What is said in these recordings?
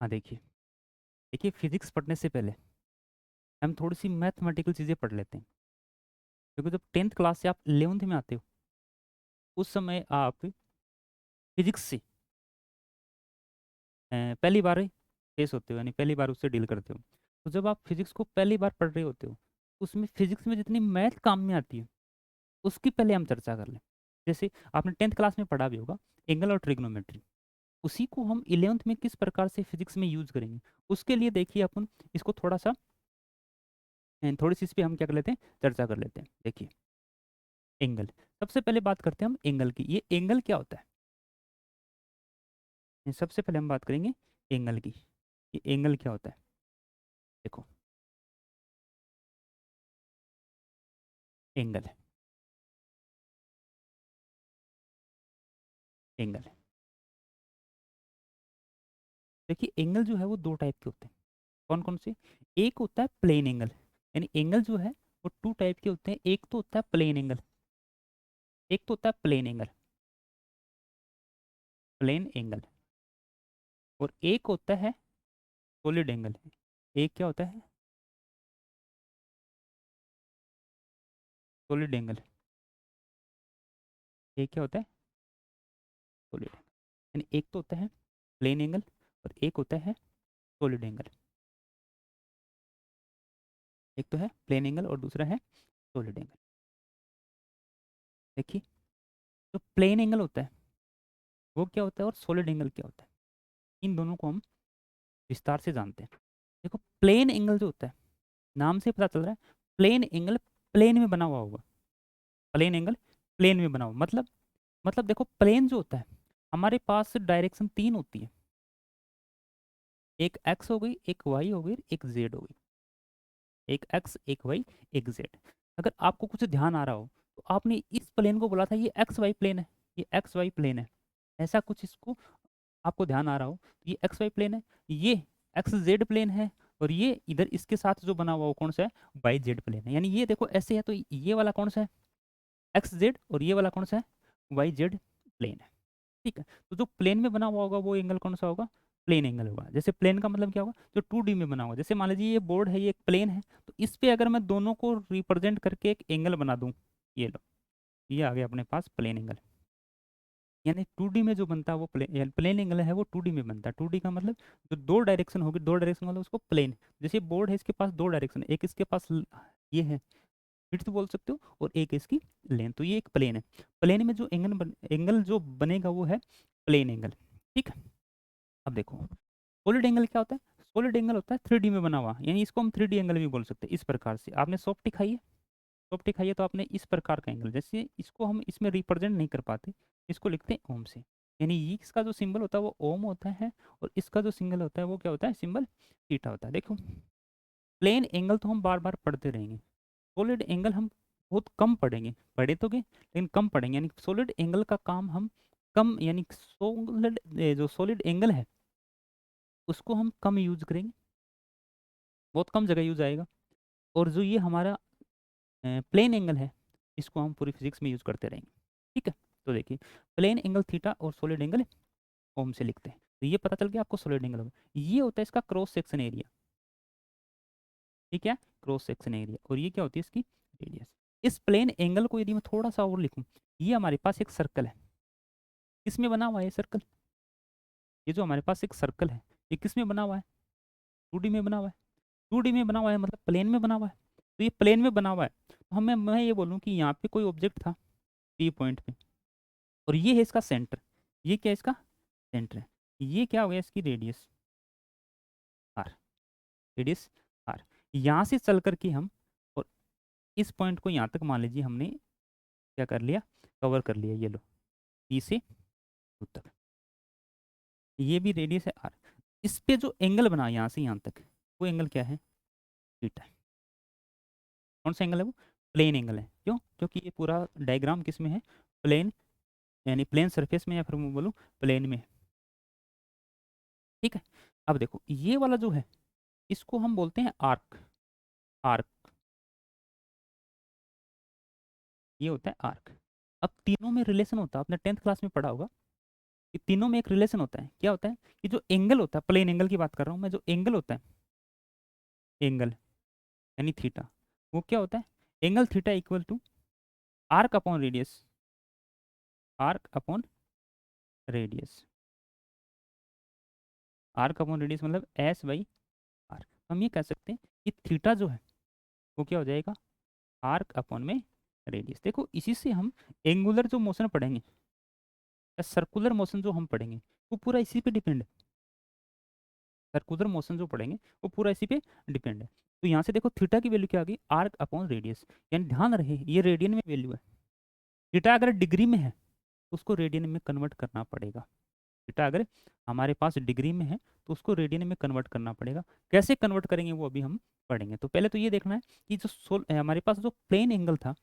हाँ देखिए, देखिए फिजिक्स पढ़ने से पहले हम थोड़ी सी मैथमेटिकल चीज़ें पढ़ लेते हैं, क्योंकि जब 10th क्लास से आप 11th में आते हो उस समय आप फिजिक्स से पहली बार ही फेस होते हो, यानी पहली बार उससे डील करते हो। तो जब आप फिजिक्स को पहली बार पढ़ रहे होते हो, उसमें फिजिक्स में जितनी मैथ काम में आती है उसकी पहले हम चर्चा कर लें। जैसे आपने 10th क्लास में पढ़ा भी होगा, एंगल और ट्रिग्नोमेट्री, उसी को हम 11th में किस प्रकार से फिजिक्स में यूज करेंगे, उसके लिए देखिए अपन इसको थोड़ा सा थोड़ी सी इस पे हम क्या कर लेते हैं, चर्चा कर लेते हैं। देखिए एंगल, सबसे पहले बात करते हैं हम एंगल की। ये एंगल क्या होता है, सबसे पहले हम बात करेंगे एंगल की। ये एंगल क्या होता है, देखो एंगल, एंगल, देखिए एंगल जो है वो दो टाइप के होते हैं। कौन कौन से, एक होता है प्लेन एंगल, यानी एंगल जो है वो टू टाइप के होते हैं। एक तो होता है प्लेन एंगल, एक तो होता है प्लेन एंगल, प्लेन एंगल, और एक होता है सॉलिड एंगल। एक क्या होता है, सॉलिड एंगल, एक क्या होता है, सॉलिड एंगल। यानी एक तो होता है प्लेन एंगल और एक होता है सॉलिड एंगल। एक तो है प्लेन एंगल और दूसरा है सॉलिड एंगल। देखिए, जो प्लेन एंगल होता है वो क्या होता है और सॉलिड एंगल क्या होता है, इन दोनों को हम विस्तार से जानते हैं। देखो प्लेन एंगल जो होता है, नाम से पता चल रहा है प्लेन एंगल, प्लेन में बना हुआ होगा। प्लेन एंगल प्लेन में बना हुआ मतलब देखो प्लेन जो होता है, हमारे पास डायरेक्शन तीन होती है, एक एक्स हो गई, एक वाई हो गई, एक जेड हो गई। एक एक्स, एक वाई, एक जेड। अगर आपको कुछ ध्यान आ रहा हो तो आपने इस प्लेन को बोला था ये एक्स वाई प्लेन है, ये एक्स वाई प्लेन है, ऐसा कुछ इसको आपको ध्यान आ रहा हो तो ये एक्स वाई प्लेन है, ये एक्स जेड प्लेन है, और ये इधर इसके साथ जो बना हुआ वो कौन सा है, वाई जेड प्लेन है। यानी ये देखो ऐसे है तो ये वाला कौन सा है, एक्स जेड, और ये वाला कौन सा है, वाई जेड प्लेन है। ठीक है, तो जो प्लेन में बना हुआ होगा वो एंगल कौन सा होगा, प्लेन एंगल होगा। जैसे प्लेन का मतलब क्या होगा, जो 2D में बना होगा। जैसे मान लीजिए ये बोर्ड है, ये एक प्लेन है, तो इस पे अगर मैं दोनों को रिप्रेजेंट करके एक एंगल बना दूं, ये लो, ये आ गया अपने पास प्लेन एंगल। यानी 2D में जो बनता है वो प्लेन, प्लेन एंगल है वो 2D में बनता है। 2D का मतलब जो दो डायरेक्शन होगी, दो डायरेक्शन मतलब उसको प्लेन। जैसे बोर्ड है, इसके पास दो डायरेक्शन, एक इसके पास ये है विड्थ बोल सकते हो, और एक इसकी लेंथ, तो ये एक प्लेन है। प्लेन में जो एंगल जो बनेगा वो है प्लेन एंगल। ठीक है, अब देखो सॉलिड एंगल क्या होता है, सॉलिड एंगल होता है 3D में बना हुआ, यानी इसको हम 3D एंगल भी बोल सकते हैं। इस प्रकार से आपने सॉफ्टी खाई है, सॉफ्टी खाई है तो आपने इस प्रकार का एंगल, जैसे इसको हम इसमें रिप्रेजेंट नहीं कर पाते, इसको लिखते हैं ओम से। यानी ये इसका जो सिंबल होता है वो ओम होता है, और इसका जो सिंगल होता है वो क्या होता है, सिंबल थीटा होता है। देखो प्लेन एंगल तो हम बार बार पढ़ते रहेंगे, सॉलिड एंगल हम बहुत कम पढ़ेंगे, पढ़े तो गए लेकिन कम पढ़ेंगे। यानी सॉलिड एंगल का काम हम कम, यानी सॉलिड जो सॉलिड एंगल है उसको हम कम यूज करेंगे, बहुत कम जगह यूज आएगा। और जो ये हमारा प्लेन एंगल है इसको हम पूरी फिजिक्स में यूज करते रहेंगे। ठीक है, तो देखिए प्लेन एंगल थीटा और सॉलिड एंगल ओम से लिखते हैं, तो ये पता चल गया आपको सॉलिड एंगल होगा। ये होता है इसका क्रॉस सेक्शन एरिया। ठीक है, क्रॉस सेक्शन एरिया, और ये क्या होती है इसकी रेडियस। इस प्लेन एंगल को यदि मैं थोड़ा सा और लिखूं, ये हमारे पास एक सर्कल है, किसमें बना हुआ है ये सर्कल, ये जो हमारे पास एक सर्कल है ये किस में बना हुआ है, 2D में बना हुआ है। 2D में बना हुआ है मतलब प्लेन में बना हुआ है, तो ये प्लेन में बना हुआ है। तो हमें मैं ये बोलूँ कि यहाँ पे कोई ऑब्जेक्ट था P पॉइंट पे, और ये है इसका सेंटर, ये क्या है इसका सेंटर है, ये क्या हो गया इसकी रेडियस आर, रेडियस आर। यहाँ से चल करके हम, और इस पॉइंट को यहाँ तक मान लीजिए हमने क्या कर लिया, कवर कर लिया, ये लो P से Q तक, ये भी रेडियस है आर। इस पे जो एंगल बना यहाँ से यहाँ तक, वो एंगल क्या है, थीटा। कौन सा एंगल है वो, प्लेन एंगल है। क्यों, क्योंकि ये पूरा डायग्राम किस में है, प्लेन, यानी प्लेन सरफेस में, या फिर मैं बोलूँ प्लेन में है। ठीक है, अब देखो ये वाला जो है इसको हम बोलते हैं आर्क, आर्क, ये होता है आर्क। अब तीनों में रिलेशन होता है, आपने 10th क्लास में पढ़ा होगा, ये तीनों में एक रिलेशन होता है। क्या होता है कि जो एंगल होता है, प्लेन एंगल की बात कर रहा हूँ मैं, जो एंगल होता है, एंगल यानी थीटा, वो क्या होता है, angle theta equal to arc upon radius, arc upon radius, arc upon radius मतलब एस बाई आर। हम ये कह सकते हैं कि थीटा जो है वो क्या हो जाएगा, आर्क अपॉन में रेडियस। देखो इसी से हम एंगुलर जो मोशन पढ़ेंगे या सर्कुलर मोशन जो हम पढ़ेंगे वो पूरा इसी पे डिपेंड है। सर्कुलर मोशन जो पढ़ेंगे वो पूरा इसी पे डिपेंड है। तो यहाँ से देखो थीटा की वैल्यू क्या आ गई, आर्क अपॉन रेडियस, यानी ध्यान रहे ये रेडियन में वैल्यू है। थीटा अगर डिग्री में है तो उसको रेडियन में कन्वर्ट करना पड़ेगा। थीटा अगर हमारे पास डिग्री में है तो उसको रेडियन में कन्वर्ट करना पड़ेगा। कैसे कन्वर्ट करेंगे वो अभी हम पढ़ेंगे। तो पहले तो ये देखना है कि जो हमारे पास जो प्लेन एंगल था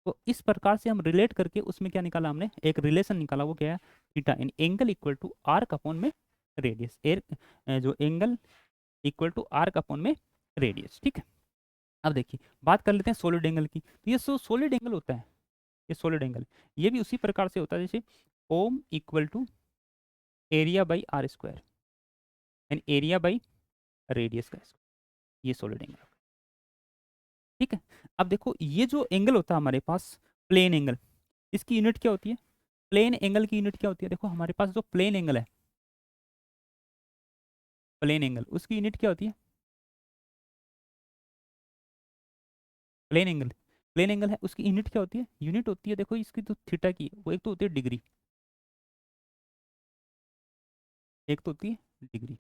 तो इस प्रकार से हम रिलेट करके उसमें क्या निकाला, हमने एक रिलेशन निकाला, वो क्या है, theta in angle equal to arc upon में रेडियस, जो angle equal to arc upon में रेडियस। ठीक है, अब देखिए बात कर लेते हैं सॉलिड एंगल की। तो ये सॉलिड एंगल होता है, ये सॉलिड एंगल, ये भी उसी प्रकार से होता है जैसे ओम equal to area by R square, and area by radius का स्क्वायर, ये सॉलिड एंगल। ठीक है, अब देखो ये जो एंगल होता है हमारे पास प्लेन एंगल, इसकी यूनिट क्या होती है, प्लेन एंगल की यूनिट क्या होती है, देखो हमारे पास जो प्लेन एंगल है, प्लेन एंगल उसकी यूनिट क्या होती है, प्लेन एंगल, प्लेन एंगल है उसकी यूनिट क्या होती है, यूनिट होती है देखो इसकी तो थीटा की वो एक तो होती है डिग्री, एक तो होती है डिग्री,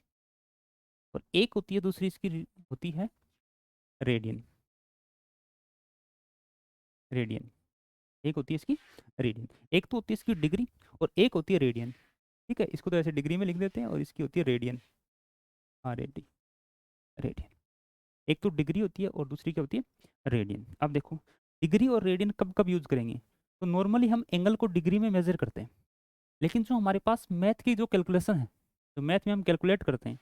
और एक होती है दूसरी इसकी होती है रेडियन, रेडियन, एक होती है इसकी रेडियन, एक तो होती है इसकी डिग्री और एक होती है रेडियन। ठीक है, इसको तो ऐसे डिग्री में लिख देते हैं और इसकी होती है radian, R A D, radian. एक तो डिग्री होती है और दूसरी क्या होती है, रेडियन। अब देखो डिग्री और रेडियन कब कब यूज करेंगे, तो नॉर्मली हम एंगल को डिग्री में मेजर करते हैं, लेकिन जो हमारे पास मैथ की जो कैलकुलेशन है, तो मैथ में हम कैलकुलेट करते हैं,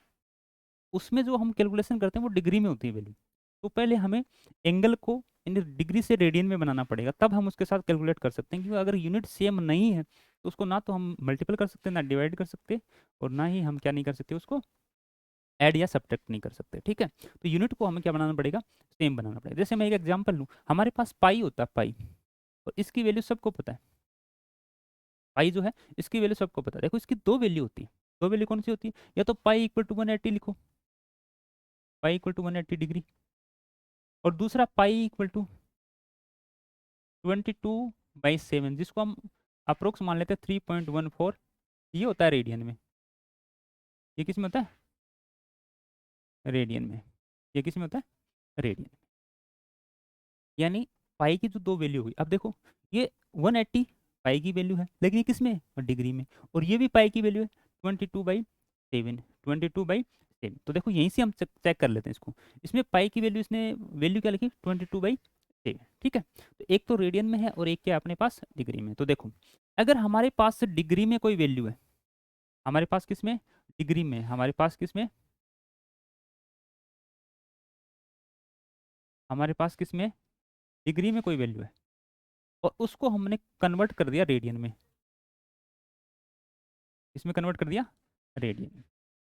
उसमें जो हम कैलकुलेशन करते हैं वो डिग्री में होती है वैल्यू। तो पहले हमें एंगल को डिग्री से रेडियन में बनाना पड़ेगा, तब हम उसके साथ कैलकुलेट कर सकते हैं, क्योंकि अगर यूनिट सेम नहीं है तो उसको ना तो हम मल्टीपल कर सकते, ना डिवाइड कर सकते, और ना ही हम क्या नहीं कर सकते, उसको ऐड या सब्ट्रैक्ट नहीं कर सकते। ठीक है, तो यूनिट को हमें क्या बनाना पड़ेगा, सेम बनाना पड़ेगा। जैसे मैं एक एग्जांपल लूँ, हमारे पास पाई होता है, पाई, और इसकी वैल्यू सबको पता है, पाई जो है इसकी वैल्यू सबको पता है। देखो इसकी दो वैल्यू होती है, दो वैल्यू कौन सी होती है, या तो पाई इक्वल टू 180 लिखो, पाई इक्वल टू 180 डिग्री, और दूसरा पाई इक्वल टू 22/7, जिसको हम अप्रोक्स मान लेते हैं 3.14, ये होता है रेडियन में। ये किस में होता है, रेडियन में, ये किस में होता है, रेडियन। यानी पाई की जो दो वैल्यू हुई, अब देखो ये 180 पाई की वैल्यू है, लेकिन ये किस में है, डिग्री में, और ये भी पाई की वैल्यू है 22/7, 22/7। तो देखो यहीं से हम चेक कर लेते हैं इसको, इसमें पाई की वैल्यू, इसने वैल्यू क्या लिखी 22/7। ठीक है, तो एक तो रेडियन में है और एक क्या अपने पास डिग्री में। तो देखो अगर हमारे पास डिग्री में कोई वैल्यू है, हमारे पास किस में, डिग्री में, हमारे पास किस में, हमारे पास किस में, डिग्री में कोई वैल्यू है, और उसको हमने कन्वर्ट कर दिया रेडियन में, इसमें कन्वर्ट कर दिया रेडियन में।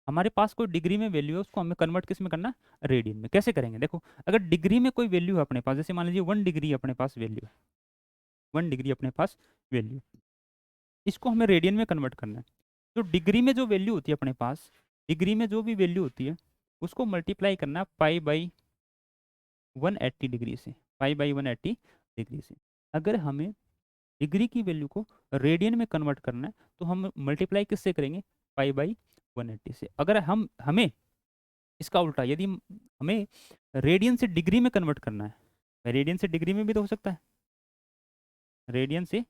हमारे पास कोई डिग्री में वैल्यू है, उसको हमें कन्वर्ट किस में करना, रेडियन में। कैसे करेंगे, देखो अगर डिग्री में कोई वैल्यू है अपने पास, जैसे मान लीजिए 1 डिग्री अपने पास वैल्यू है, 1 डिग्री अपने पास वैल्यू, इसको हमें रेडियन में कन्वर्ट करना है। तो डिग्री में जो वैल्यू होती है अपने पास, डिग्री में जो भी वैल्यू होती है उसको मल्टीप्लाई करना पाई/180 डिग्री से, पाई/180 डिग्री से। अगर हमें डिग्री की वैल्यू को रेडियन में कन्वर्ट करना है तो हम मल्टीप्लाई किससे करेंगे, पाई/180 से। अगर हम हमें इसका उल्टा, यदि हमें रेडियन से डिग्री में कन्वर्ट करना है, रेडियन से डिग्री में भी तो हो सकता है, रेडियन से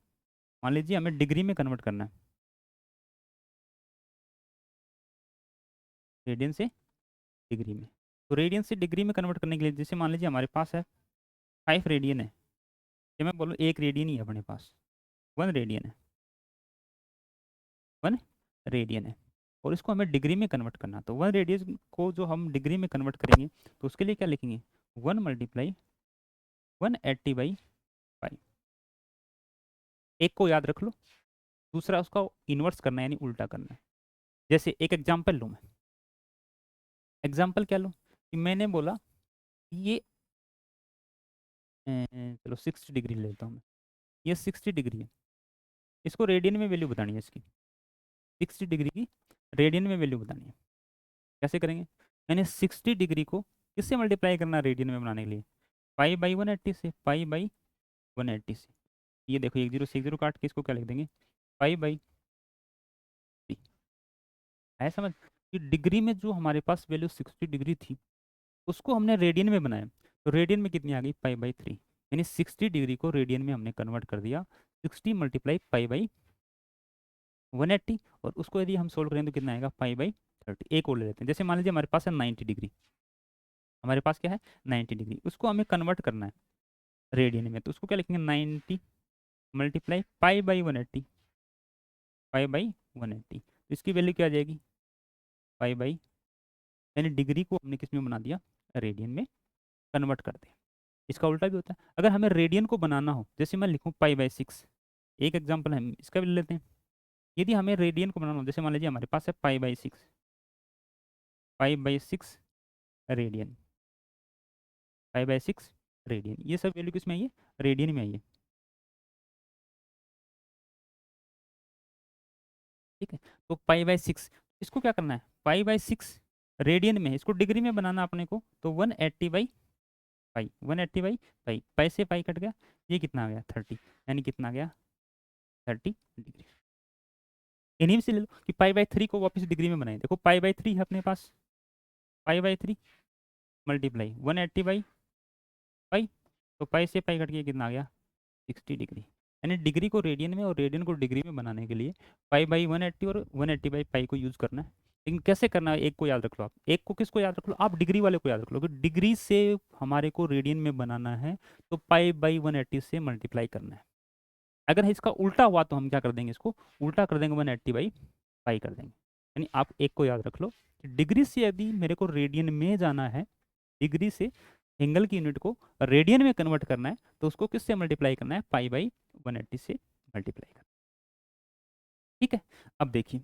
मान लीजिए हमें डिग्री में कन्वर्ट करना है, रेडियन से डिग्री में। तो रेडियन से डिग्री में कन्वर्ट करने के लिए जैसे मान लीजिए हमारे पास है 5 रेडियन है, ये मैं बोलूँ 1 रेडियन ही है अपने पास, 1 रेडियन है, 1 रेडियन है, और इसको हमें डिग्री में कन्वर्ट करना। तो 1 रेडियन को जो हम डिग्री में कन्वर्ट करेंगे तो उसके लिए क्या लिखेंगे, 1 × 180/5, एक को याद रख लो, दूसरा उसका इन्वर्स करना है यानी उल्टा करना है। जैसे एक एग्जांपल लूँ मैं, एग्जांपल क्या लूँ कि मैंने बोला ये चलो 60 डिग्री लेता हूँ मैं, ये 60 डिग्री है, इसको रेडियन में वैल्यू बतानी है इसकी, 60 डिग्री की रेडियन में वैल्यू बतानी है। कैसे करेंगे, मैंने 60 डिग्री को किससे मल्टीप्लाई करना है रेडियन में बनाने के लिए, पाई बाई 180 से, पाई बाई 180 से। ये देखो एक जीरो से एक जीरो काट के इसको क्या लिख देंगे, पाई बाई 3। है समझ कि डिग्री में जो हमारे पास वैल्यू 60 डिग्री थी उसको हमने रेडियन में बनाया, तो रेडियन में कितनी आ गई, पाई बाई 3। यानी 60 डिग्री को रेडियन में हमने कन्वर्ट कर दिया, 60 × पाई बाई 180, और उसको यदि हम सोल्व करें तो कितना आएगा, पाई बाई 30। एक और ले लेते हैं, जैसे मान लीजिए हमारे पास है 90 डिग्री, हमारे पास क्या है 90 डिग्री, उसको हमें कन्वर्ट करना है रेडियन में, तो उसको क्या लिखेंगे 90 × पाई बाई 180, पाई बाई 180, तो इसकी वैल्यू क्या आ जाएगी, पाई बाई, यानी डिग्री को हमने किस में बना दिया, रेडियन में कन्वर्ट कर दिया। इसका उल्टा भी होता है, अगर हमें रेडियन को बनाना हो, जैसे मैं लिखूँ पाई बाई 6, एक एग्जाम्पल हम इसका भी ले लेते हैं। यदि हमें रेडियन को बनाना हो, जैसे मान लीजिए हमारे पास है pi by 6, pi by 6 radian, pi by 6 radian, ये सब वैल्यू किस में आई है, रेडियन में आई है। ठीक है, तो पाई बाई 6 इसको क्या करना है, पाई बाई 6 रेडियन में है, इसको डिग्री में बनाना अपने को, तो 180 बाई पाई, 180 बाई पाई, पाई से पाई कट गया, ये कितना आ गया 30, यानी कितना आ गया 30 डिग्री। इन्हीं से ले लो कि पाई बाई 3 को वापस डिग्री में बनाए, देखो पाई बाई 3 है अपने पास, pi by 3 multiply 180 by pi, तो पाई से पाई कट के कितना आ गया 60 डिग्री। यानी डिग्री को रेडियन में और रेडियन को डिग्री में बनाने के लिए पाई बाई 180 और 180 बाई पाई को यूज़ करना है। लेकिन कैसे करना है, एक को याद रख लो आप, एक को किसको याद रख लो आप, डिग्री वाले को याद रख लो कि डिग्री से हमारे को रेडियन में बनाना है, तो पाई बाई 180 से मल्टीप्लाई करना है। अगर इसका उल्टा हुआ तो हम क्या कर देंगे, इसको उल्टा कर देंगे, 180 बाई पाई कर देंगे। यानी आप एक को याद रख लो कि डिग्री से यदि मेरे को रेडियन में जाना है, डिग्री से एंगल की यूनिट को रेडियन में कन्वर्ट करना है, तो उसको किससे मल्टीप्लाई करना है, पाई बाई 180 से मल्टीप्लाई करना। ठीक है, अब देखिए,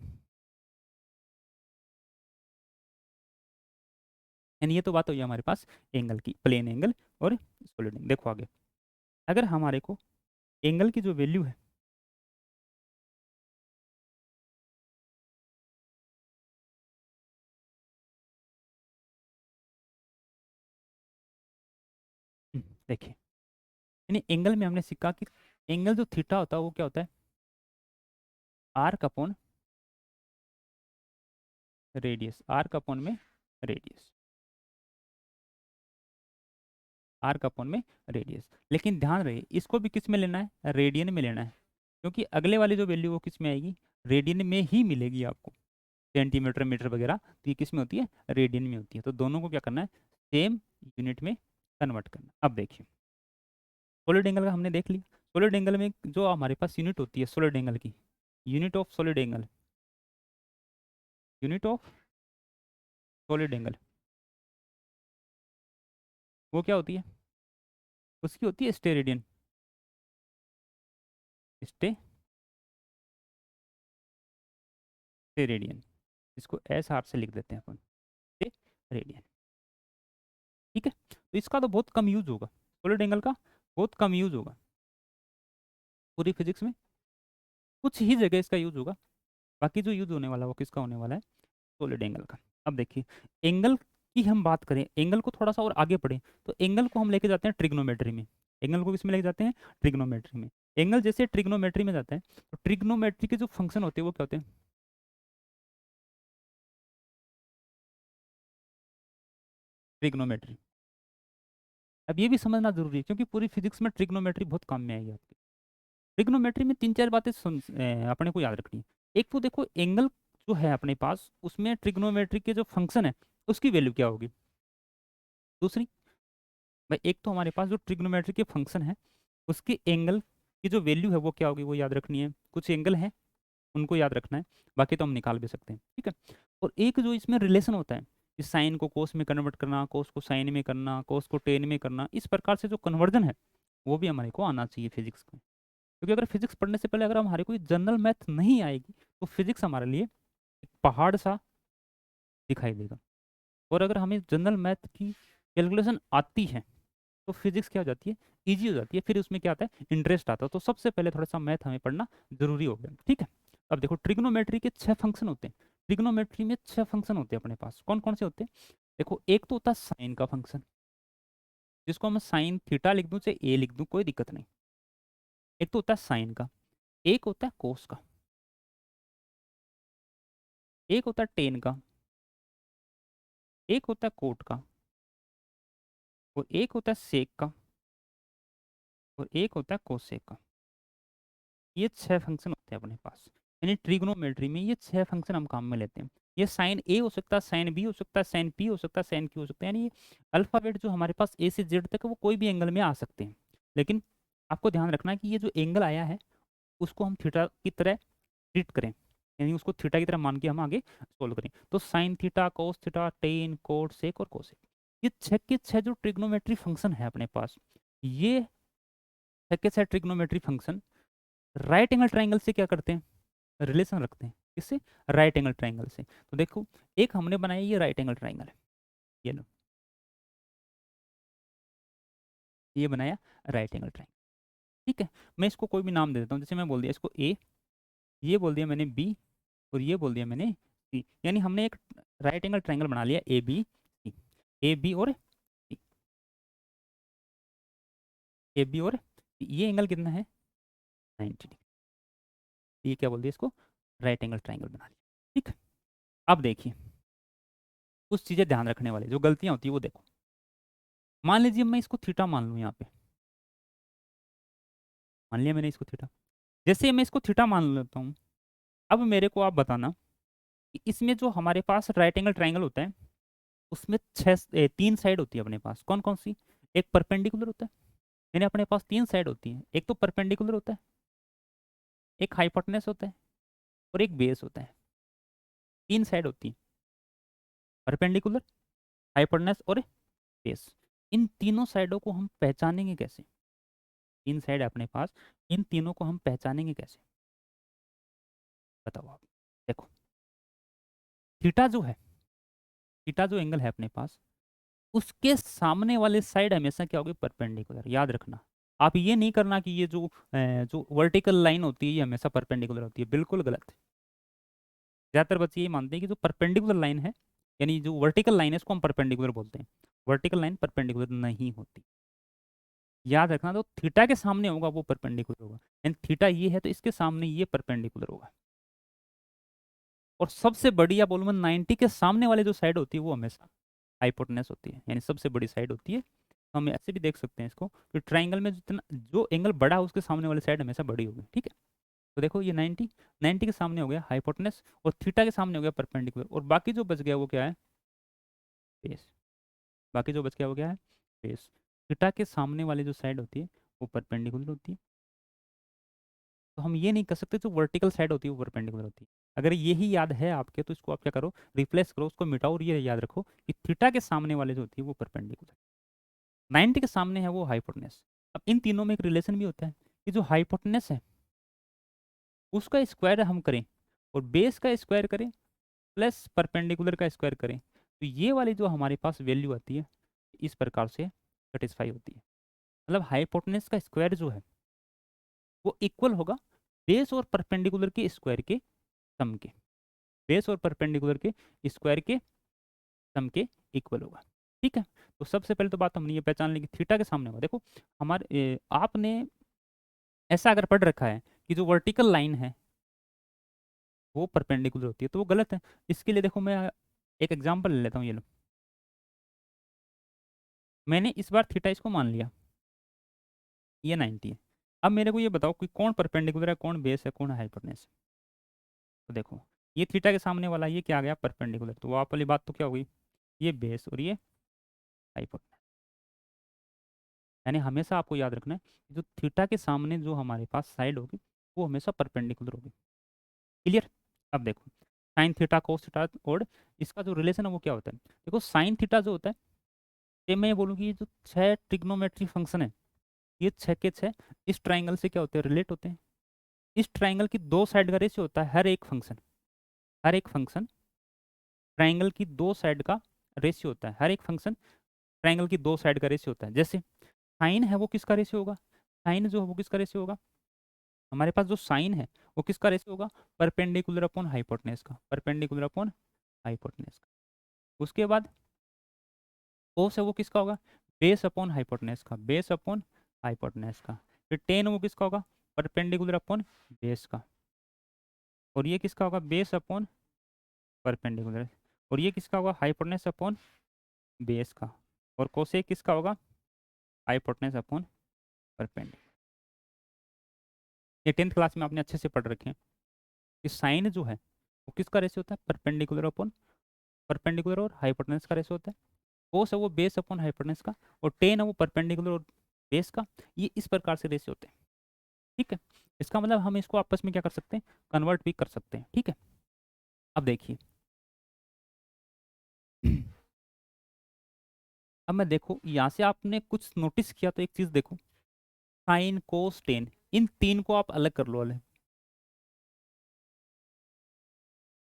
यानी ये तो बात हुई हमारे पास एंगल की, प्लेन एंगल और सॉलिड एंगल। देखो आगे, अगर हमारे को एंगल की जो वैल्यू है, देखिए, यानी एंगल में हमने सीखा कि एंगल जो थीटा होता है वो क्या होता है, arc upon radius, arc upon में रेडियस, आर्क अपॉन में रेडियस। लेकिन ध्यान रहे इसको भी किस में लेना है, रेडियन में लेना है, क्योंकि अगले वाली जो वैल्यू वो किस में आएगी, रेडियन में ही मिलेगी आपको, सेंटीमीटर मीटर वगैरह, तो ये किस में होती है, रेडियन में होती है। तो दोनों को क्या करना है, सेम यूनिट में कन्वर्ट करना। अब देखिए, सॉलिड एंगल का हमने देख लिया, सॉलिड एंगल में जो हमारे पास यूनिट होती है सॉलिड एंगल की, unit of solid angle, unit of solid angle वो क्या होती है, उसकी होती है स्टेरेडियन, स्टेरेडियन, इसको एस आर से लिख देते हैं अपन, स्टेरेडियन। ठीक है, तो इसका तो बहुत कम यूज होगा, सॉलिड एंगल का बहुत कम यूज होगा पूरी फिजिक्स में, कुछ ही जगह इसका यूज होगा, बाकी जो यूज होने वाला है वो किसका होने वाला है, सॉलिड एंगल का। अब देखिए, एंगल की हम बात करें, एंगल को थोड़ा सा और आगे पढ़ें, तो एंगल को हम लेके जाते हैं ट्रिग्नोमेट्री में, एंगल को किस में लेके जाते हैं, ट्रिग्नोमेट्री में। एंगल जैसे ट्रिग्नोमेट्री में जाता है, तो ट्रिग्नोमेट्री के जो फंक्शन होते हैं वो क्या होते हैं, ट्रिग्नोमेट्री। अब ये भी समझना जरूरी है क्योंकि पूरी फिजिक्स में ट्रिग्नोमेट्री बहुत काम में आएगी आपकी। ट्रिग्नोमेट्री में तीन चार बातें अपने को याद रखनी है। एक तो देखो एंगल जो है अपने पास, उसमें ट्रिग्नोमेट्री के जो फंक्शन है उसकी वैल्यू क्या होगी। दूसरी, भाई एक तो हमारे पास जो ट्रिग्नोमेट्री के फंक्शन है उसके एंगल की जो वैल्यू है वो क्या होगी, वो याद रखनी है। कुछ एंगल है उनको याद रखना है, बाकी तो हम निकाल भी सकते हैं। ठीक है, और एक जो इसमें रिलेशन होता है कि साइन को कोस में कन्वर्ट करना, कोस को साइन में करना, कोस को टेन में करना, इस प्रकार से जो कन्वर्जन है वो भी हमारे को आना चाहिए फिजिक्स में, क्योंकि अगर फिजिक्स पढ़ने से पहले अगर हमारे कोई जनरल मैथ नहीं आएगी तो फिजिक्स हमारे लिए एक पहाड़ सा दिखाई देगा। और अगर हमें जनरल मैथ की कैलकुलेशन आती है तो फिजिक्स क्या हो जाती है, ईजी हो जाती है, फिर उसमें क्या आता है, इंटरेस्ट आता है। तो सबसे पहले थोड़ा सा मैथ हमें पढ़ना जरूरी हो गया, ठीक है। अब देखो ट्रिग्नोमेट्री के 6 फंक्शन होते हैं। ट्रिग्नोमेट्री में 6 फंक्शन होते हैं अपने पास। कौन कौन से होते हैं? देखो एक तो होता है साइन का फंक्शन, जिसको मैं साइन थीटा लिख दूं चाहे ए लिख दूं कोई दिक्कत नहीं। एक तो होता है साइन का, एक होता है कोस का, एक होता है टेन का, एक होता है कोट का, और एक होता है सेक का, और एक होता है कोसेक का। ये 6 फंक्शन होते हैं अपने पास। यानी ट्रिग्नोमेट्री में ये 6 फंक्शन हम काम में लेते हैं। ये साइन ए हो सकता है, साइन बी हो सकता है, साइन पी हो सकता है, साइन क्यू हो सकता है। यानी ये अल्फाबेट जो हमारे पास ए से जेड तक है वो कोई भी एंगल में आ सकते हैं। लेकिन आपको ध्यान रखना है कि ये जो एंगल आया है उसको हम थीटा की तरह ट्रीट करें, यानी उसको थीटा की तरह मान के हम आगे सोल्व करें। तो sine theta, cos theta, tan, cot, sec और कोसेक, ये 6 के 6 जो ट्रिग्नोमेट्री फंक्शन है अपने पास, ये 6 के 6 trigonometry function right angle triangle से क्या करते हैं, रिलेशन रखते हैं। किससे? राइट एंगल ट्राइंगल से। तो देखो एक हमने बनाया, ये राइट एंगल ट्राइंगल है, ये लो, ये बनाया राइट एंगल ट्राइंगल, ठीक है। मैं इसको कोई भी नाम दे देता हूँ, जैसे मैं बोल दिया इसको ए, ये बोल दिया मैंने बी, और ये बोल दिया मैंने सी। यानी हमने एक राइट एंगल ट्राइंगल बना लिया A B C, A B और सी, ए बी और C। ये एंगल कितना है? 90 डिग्री। ये क्या बोल दिया इसको? राइट एंगल ट्राइंगल बना लिया, ठीक है। अब देखिए कुछ चीजें ध्यान रखने वाली, जो गलतियां होती है वो देखो। मान लीजिए मैं इसको थीटा मान लूँ यहाँ पे, मान लिया मैंने इसको थीटा। जैसे मैं इसको थीटा मान लेता हूँ, अब मेरे को आप बताना कि इसमें जो हमारे पास राइट एंगल ट्राइंगल होता है उसमें 3 साइड होती है अपने पास। कौन कौन सी? एक परपेंडिकुलर होता है, यानी अपने पास 3 साइड होती है। एक तो परपेंडिकुलर होता है, एक हाइपोटेनस होता है, और एक बेस होता है। 3 साइड होती है, परपेंडिकुलर, हाइपोटेनस और बेस। इन तीनों साइडों को हम पहचानेंगे कैसे? 3 साइड है अपने पास, इन तीनों को हम पहचानेंगे कैसे, बताओ आप। देखो थीटा जो है, थीटा जो एंगल है अपने पास, उसके सामने वाले साइड हमेशा क्या होगी? परपेंडिकुलर। याद रखना, आप ये नहीं करना कि ये जो वर्टिकल लाइन होती है ये हमेशा परपेंडिकुलर होती है, बिल्कुल गलत है। ज़्यादातर बच्चे ये मानते हैं कि जो परपेंडिकुलर लाइन है, यानी जो वर्टिकल लाइन है इसको हम परपेंडिकुलर बोलते हैं। वर्टिकल लाइन परपेंडिकुलर नहीं होती, याद रखना। तो थीटा के सामने होगा वो परपेंडिकुलर होगा, यानी थीटा ये है तो इसके सामने ये परपेंडिकुलर होगा। और सबसे बड़ी या बोलूँ मैं 90 के सामने वाली जो साइड होती है वो हमेशा हाइपोटेनस होती है, यानी सबसे बड़ी साइड होती है। तो हम ऐसे भी देख सकते हैं इसको कि ट्राइंगल में जितना जो एंगल बड़ा है उसके सामने वाली साइड हमेशा बड़ी होगी, ठीक है। तो देखो ये 90 के सामने हो गया हाइपोटेनस, और थीटा के सामने हो गया परपेंडिकुलर, और बाकी जो बच गया वो क्या है? बेस। बाकी जो बच गया वो क्या है? बेस। थीटा के सामने वाली जो साइड होती है वो परपेंडिकुलर होती है। तो हम ये नहीं कर सकते जो वर्टिकल साइड होती है वो परपेंडिकुलर होती है। अगर यही याद है आपके तो इसको आप क्या करो, रिप्लेस करो, उसको मिटाओ, और ये याद रखो कि थीटा के सामने वाले जो होती है वो परपेंडिकुलर, 90 के सामने है वो हाइपोटेनस। अब इन तीनों में एक रिलेशन भी होता है कि जो हाइपोटेनस है उसका स्क्वायर हम करें और बेस का स्क्वायर करें प्लस परपेंडिकुलर का स्क्वायर करें, तो ये वाली जो हमारे पास वैल्यू आती है इस प्रकार से सेटिस्फाई होती है। मतलब हाइपोटेनस का स्क्वायर जो है वो इक्वल होगा बेस और परपेंडिकुलर के स्क्वायर के सम के। बेस और परपेंडिकुलर के स्क्वायर के सम के इक्वल होगा, ठीक है। तो सबसे पहले तो बात हमने ये पहचान ली कि थीटा के सामने होगा। देखो आपने ऐसा अगर पढ़ रखा है कि जो वर्टिकल लाइन है वो परपेंडिकुलर होती है तो वो गलत है। इसके लिए देखो मैं एक एग्जांपल ले लेता हूँ, ये लो, मैंने इस बार थीटा इसको मान लिया, ये 90 है। अब मेरे को ये बताओ कि कौन परपेंडिकुलर है, कौन बेस है, कौन हाइपोटेनस है। तो देखो ये थीटा के सामने वाला ये क्या आ गया? परपेंडिकुलर। तो वो आप वाली बात तो क्या होगी? ये बेस और ये हाइपोटेनस। यानी हमेशा आपको याद रखना है कि जो थीटा के सामने जो हमारे पास साइड होगी वो हमेशा परपेंडिकुलर होगी। क्लियर? अब देखो साइन थीटा कोस थीटा, और इसका जो रिलेशन है वो क्या होता है? देखो साइन थीटा जो होता है, ये मैं बोलूँ कि ये जो 6 ट्रिग्नोमेट्री फंक्शन है ये 6 के 6 इस ट्राइंगल से क्या होते हैं, रिलेट होते हैं। इस ट्राइंगल की दो साइड का रेशियो होता है हर एक फंक्शन ट्राइंगल की दो साइड का रेशियो होता है, हर एक फंक्शन ट्राइंगल की दो साइड का रेशियो होता है। जैसे साइन है वो किसका रेशियो होगा, साइन जो है वो किसका रेशियो होगा, हमारे पास जो साइन है वो किसका रेशियो होगा, परपेंडिकुलर अपॉन हाइपोटेनस का, परपेंडिकुलर अपॉन हाइपोटेनस का। उसके बाद कोस है वो किसका होगा, बेस अपॉन हाइपोटेनस का, बेस अपॉन हाइपोटेनस का। फिर टेन वो किसका होगा, परपेंडिकुलर अपॉन बेस का। और ये किसका होगा, बेस अपॉन परपेंडिकुलर। और ये किसका होगा, हाइपोटेनस अपॉन बेस का। और कोसेक किसका होगा, हाइपोटेनस अपॉन परपेंडिकुलर। ये 10th क्लास में आपने अच्छे से पढ़ रखे हैं कि साइन जो है वो किसका रेशियो होता है, परपेंडिकुलर अपॉन परपेंडिकुलर और हाइपोटेनस का रेशियो होता है। कोस है वो बेस अपॉन हाइपोटेनस का, और टेन है वो परपेंडिकुलर और बेस का। ये इस प्रकार से रेशियो होते हैं। ठीक है, इसका मतलब हम इसको आपस में क्या कर सकते हैं, कन्वर्ट भी कर सकते हैं। ठीक है, अब देखिए अब मैं देखो यहाँ से आपने कुछ नोटिस किया तो एक चीज देखो, साइन कोस टेन, इन तीन को आप अलग कर लो अलग।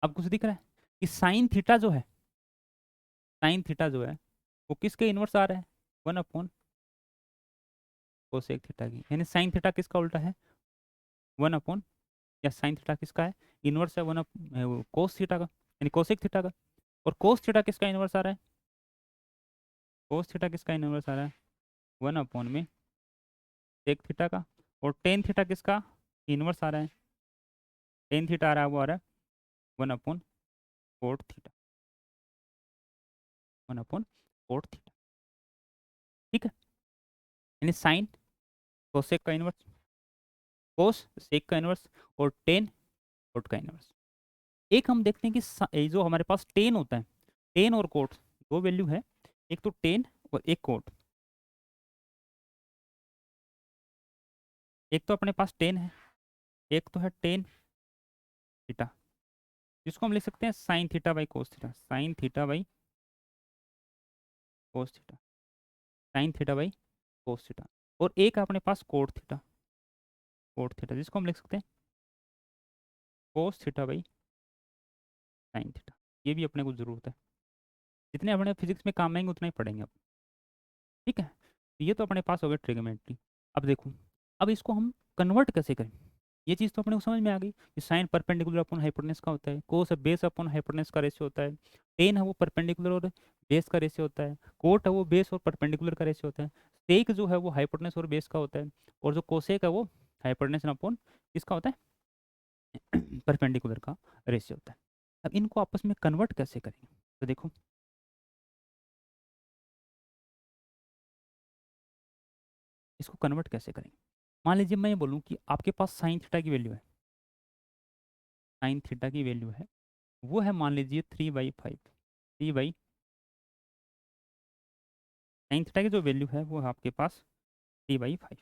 अब कुछ दिख रहा है कि साइन थीटा जो है वो किसके इनवर्स आ रहा है, 1 अपॉन कोसेक थीटा की। यानी साइन थीटा किसका उल्टा है, 1 अपॉन, या साइन थीटा किसका है, इनवर्स है कोस थीटा का, यानी कोसेक थीटा का। और कोस थीटा किसका इनवर्स आ रहा है, कोस थीटा किसका इनवर्स आ रहा है, 1 अपॉन में सेक थीटा का। और टेन थीटा किसका इनवर्स आ रहा है, टेन थीटा आ रहा है वो आ रहा है 1 upon cot theta, 1 upon cot theta. ठीक है, यानी साइन कोसेक का इनवर्स, कोस सेक का इनवर्स, और टेन कोट का इनवर्स। एक हम देखते हैं कि ये जो हमारे पास टेन होता है, टेन और कोट दो वैल्यू है, एक तो टेन और एक कोट। एक तो अपने पास टेन है, एक तो है टेन थीटा, जिसको हम लिख सकते हैं sine theta by cos theta, sine theta by cos theta, sine theta by cos theta. और एक है अपने पास कोट थीटा, कोट थीटा जिसको हम लिख सकते हैं cos theta by sine theta. ये भी अपने को जरूरत है, जितने अपने फिजिक्स में काम आएंगे उतना ही पढ़ेंगे आप। ठीक है, तो ये तो अपने पास हो गया ट्रिग्नोमेट्री। अब देखो, अब इसको हम कन्वर्ट कैसे करें, ये चीज़ तो अपने को समझ में आ गई कि साइन परपेंडिकुलर अपॉन हाइपोटेनस का होता है, कोस है बेस अपॉन हाइपोटेनस का रेशियो होता है, टेन है वो परपेंडिकुलर और बेस का रेशियो होता है, कोट है वो बेस और परपेंडिकुलर का रेशियो होता है, सेक जो है वो हाइपोटेनस और बेस का होता है, और जो कोसेक है वो हाइपोटेनस अपॉन किसका होता है, परपेंडिकुलर का रेशियो होता है। अब इनको आपस में कन्वर्ट कैसे करेंगे, तो देखो इसको कन्वर्ट कैसे करेंगे। मान लीजिए मैं ये बोलूँ कि आपके पास साइन थीटा की वैल्यू है, साइन थीटा की वैल्यू है वो है मान लीजिए 3/5, 3 साइन थीटा की जो वैल्यू है वो है आपके पास 3/5,